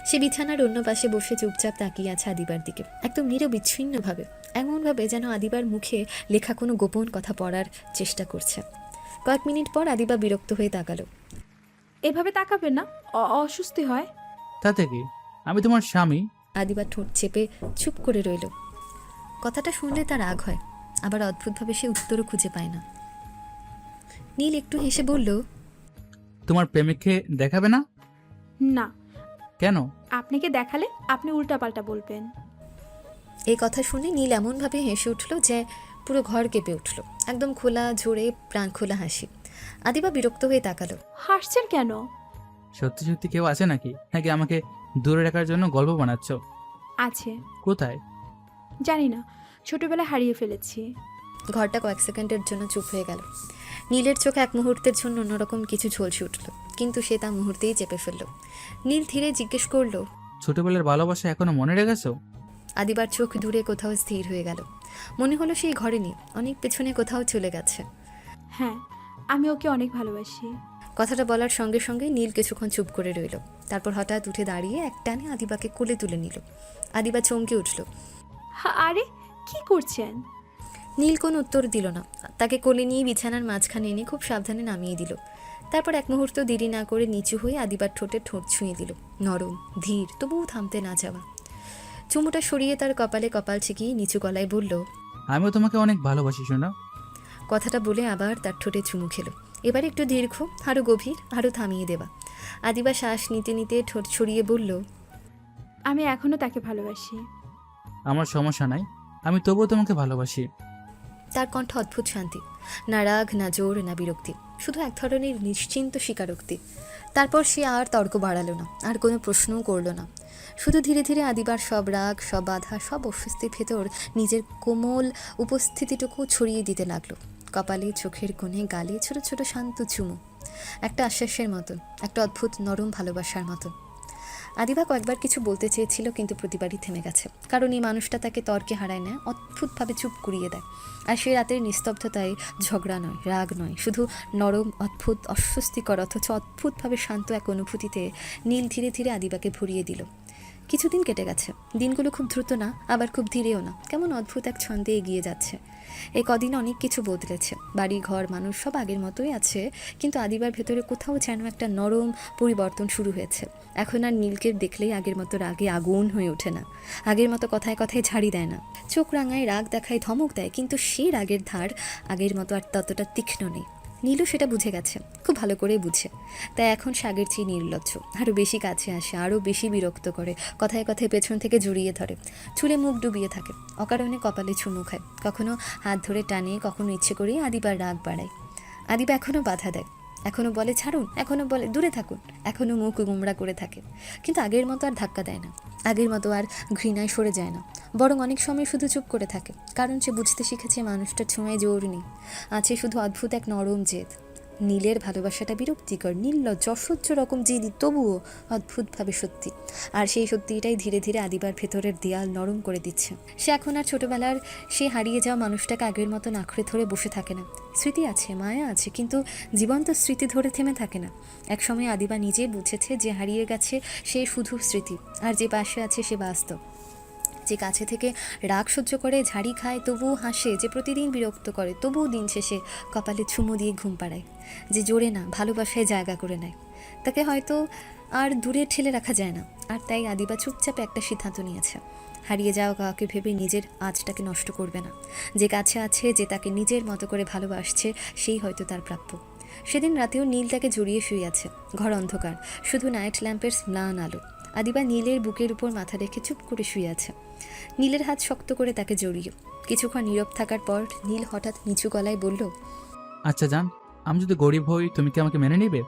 সে বিছানার অন্য পাশে বসে চুপচাপ তাকিয়ে আছে আদিবার দিকে, একদম নিরবিচ্ছিন্নভাবে, এমনভাবে যেন আদিবার মুখে লেখা কোনো গোপন কথা পড়ার চেষ্টা করছে। কয়েক মিনিট পর আদিবা বিরক্ত হয়ে তাকালো। এভাবে তাকাবেন না, অস্বস্তি হয়। তাতে কি, আমি তোমার স্বামী। আদিবা ঠোঁট চেপে চুপ করে রইল। কথাটা শুনলে তার রাগ হয়, আবার অদ্ভুতভাবে সে উত্তরও খুঁজে পায় না। নীল একটু হেসে বলল, তোমার প্রেমিককে দেখাবে না? না। কেন? আপনাকে দেখালে আপনি উল্টাপাল্টা বলবেন। এই কথা শুনে নীল এমনভাবে হেসে উঠল যে পুরো ঘর কেঁপে উঠল, একদম খোলা ঝোড়ে প্রাণ খোলা হাসি। আদিবা বিরক্ত হয়ে তাকালো। হাসছেন কেন? সত্যি সত্যি কেউ আছে নাকি, নাকি আমাকে দূরে রাখার জন্য গল্প বানাচ্ছ? আছে। কোথায়? জানি না, ছোটবেলায় হারিয়ে ফেলেছি। ঘরটা কয়েক সেকেন্ডের জন্য চুপ হয়ে গেল। নীলের চোখে এক মুহূর্তের জন্য অন্যরকম কিছু ঝলসে উঠল, কিন্তু সে তা মুহূর্তেই চেপে ফেলল। নীল ধীরে জিজ্ঞেস করলো, ছোটবেলার ভালোবাসা এখনো মনে রেখেছো? আদিবার চোখ দূরে কোথাও স্থির হয়ে গেল। মনে হলো সেই ঘরে নেই, অনেক পেছনে কোথাও চলে গেছে। হ্যাঁ, আমি ওকে অনেক ভালোবাসি। কথাটা বলার সঙ্গে সঙ্গে নীল কিছুক্ষণ চুপ করে রইল। তারপর হঠাৎ উঠে দাঁড়িয়ে এক টানে আদিবাকে কোলে তুলে নিল। আদিবা চমকে উঠল। আরে কি করছেন? নীল কোনো উত্তর দিল না, তাকে কোলে নিয়ে বিছানার মাঝখানে এনে খুব সাবধানে নামিয়ে দিল। তারপর এক মুহূর্ত দেরি না করে নিচু হয়ে আদিবার ঠোঁটে ঠোঁট ছুঁয়ে দিল, নরম, ধীর, তবুও থামতে না যাওয়া। চুমুটা সরিয়ে তার কপালে কপাল ছিকিয়ে নিচু গলায় বলল, আমিও তোমাকে অনেক ভালোবাসি শোনা। কথাটা বলে আবার তার ঠোঁটে চুমু খেলো। এবার একটু দীর্ঘ, আরও গভীর, আরও থামিয়ে দেওয়া। আদিবা শ্বাস নিতে নিতে ঠোঁট ছড়িয়ে বলল, আমি এখনো তাকে ভালোবাসি। আমার সমস্যা নাই, আমি তবুও তোমাকে ভালোবাসি। তার কণ্ঠ অদ্ভুত শান্তি, না রাগ, না জোর, না বিরক্তি, শুধু এক ধরনের নিশ্চিন্ত স্বীকারোক্তি। তারপর সে আর তর্ক বাড়ালো না, আর কোনো প্রশ্নও করলো না। শুধু ধীরে ধীরে আদিবার সব রাগ, সব বাধা, সব অস্বস্তির ভেতর নিজের কোমল উপস্থিতিটুকু ছড়িয়ে দিতে লাগলো। কপালে, চোখের কোণে, গালে ছোট ছোট শান্ত চুমু, একটা আশ্বাসের মতো, একটা অদ্ভুত নরম ভালোবাসার মতো। আদিবা কয়েকবার কিছু বলতে চেয়েছিল, কিন্তু প্রতিবারই থেমে গেছে, কারণ এই মানুষটা তাকে তর্কে হারায় না, অদ্ভুতভাবে চুপ করিয়ে দেয়। আর সেই রাতের নিস্তব্ধতায় ঝগড়া নয়, রাগ নয়, শুধু নরম, অদ্ভুত, অস্বস্তিকর অথচ অদ্ভুতভাবে শান্ত এক অনুভূতিতে নীল ধীরে ধীরে আদিবাকে ভরিয়ে দিল। কিছুদিন কেটে গেছে, দিনগুলো খুব দ্রুত না, আবার খুব ধীরেও না, কেমন অদ্ভুত এক ছন্দে এগিয়ে যাচ্ছে। এই কদিন অনেক কিছু বদলেছে, বাড়ি, ঘর, মানুষ সব আগের মতোই আছে, কিন্তু আদিবার ভেতরে কোথাও যেন একটা নরম পরিবর্তন শুরু হয়েছে। এখন আর নীলকে দেখলেই আগের মতো রাগে আগুন হয়ে ওঠে না, আগের মতো কথায় কথায় ঝাড়ি দেয় না, চোখ রাঙায়, রাগ দেখায়, ধমক দেয়, কিন্তু সে রাগের ধার আগের মতো আর ততটা তীক্ষ্ণ নেই। নীলও সেটা বুঝে গেছে, খুব ভালো করেই বুঝে। তাই এখন সে আগের চেয়ে নির্লজ্জ, আরও বেশি কাছে আসে, আরও বেশি বিরক্ত করে, কথায় কথায় পেছন থেকে জড়িয়ে ধরে, চুলে মুখ ডুবিয়ে থাকে, অকারণে কপালে চুমু খায়, কখনো হাত ধরে টানে, কখনো ইচ্ছে করেই আদিবার রাগ বাড়ায়। আদিবা এখনও বাধা দেয়, এখনও বলে ছাড়ুন, এখনও বলে দূরে থাকুন, এখনও মুখ গুমরা করে থাকে, কিন্তু আগের মতো আর ধাক্কা দেয় না, আগের মতো আর ঘৃণায় সরে যায় না, বরং অনেক সময় শুধু চুপ করে থাকে, কারণ সে বুঝতে শিখেছে মানুষটার ছোঁয়ায় জোর নেই, আছে শুধু অদ্ভুত এক নরম জেদ। নীলের ভালোবাসাটা বিরক্তিকর, নির্লজ্জ, অসহ্য রকম জেদি, তবুও অদ্ভুতভাবে সত্যি। আর সেই সত্যিটাই ধীরে ধীরে আদিবার ভেতরের দেয়াল নরম করে দিচ্ছে। সে এখন আর ছোটবেলার সে হারিয়ে যাওয়া মানুষটাকে আগের মতো আঁকড়ে ধরে বসে থাকে না। স্মৃতি আছে, মায়া আছে, কিন্তু জীবন্ত স্মৃতি ধরে থেমে থাকে না। একসময় আদিবা নিজে বুঝেছে যে হারিয়ে গেছে সে শুধু স্মৃতি, আর যে পাশে আছে সে বাস্তব। যে কাছে থেকে রাগ সহ্য করে, ঝাড়ি খায় তবুও হাসে, যে প্রতিদিন বিরক্ত করে তবুও দিন শেষে কপালে চুমু দিয়ে ঘুম পাড়ায়, যে জোরে না ভালোবাসায় জায়গা করে নেয়, তাকে হয়তো আর দূরে ঠেলে রাখা যায় না। আর তাই আদিবা চুপচাপে একটা সিদ্ধান্ত নিয়েছে, হারিয়ে যাওয়া কাউকে ভেবে নিজের আজটাকে নষ্ট করবে না। যে কাছে আছে, যে তাকে নিজের মতো করে ভালোবাসছে, সেই হয়তো তার প্রাপ্য। সেদিন রাতেও নীল তাকে জড়িয়ে শুয়ে আছে। ঘর অন্ধকার, শুধু নাইট ল্যাম্পের ম্লান আলো। আদিবা নীলের বুকের উপর মাথা রেখে চুপ করে শুয়ে আছে, নীলের হাত শক্ত করে তাকে জড়িয়ে। কিছুক্ষণ নীরব থাকার পর নীল হঠাৎ নিচু গলায় বলল, আচ্ছা জান, আমি যদি গরিব হই তুমি কি আমাকে মেনে নিবে?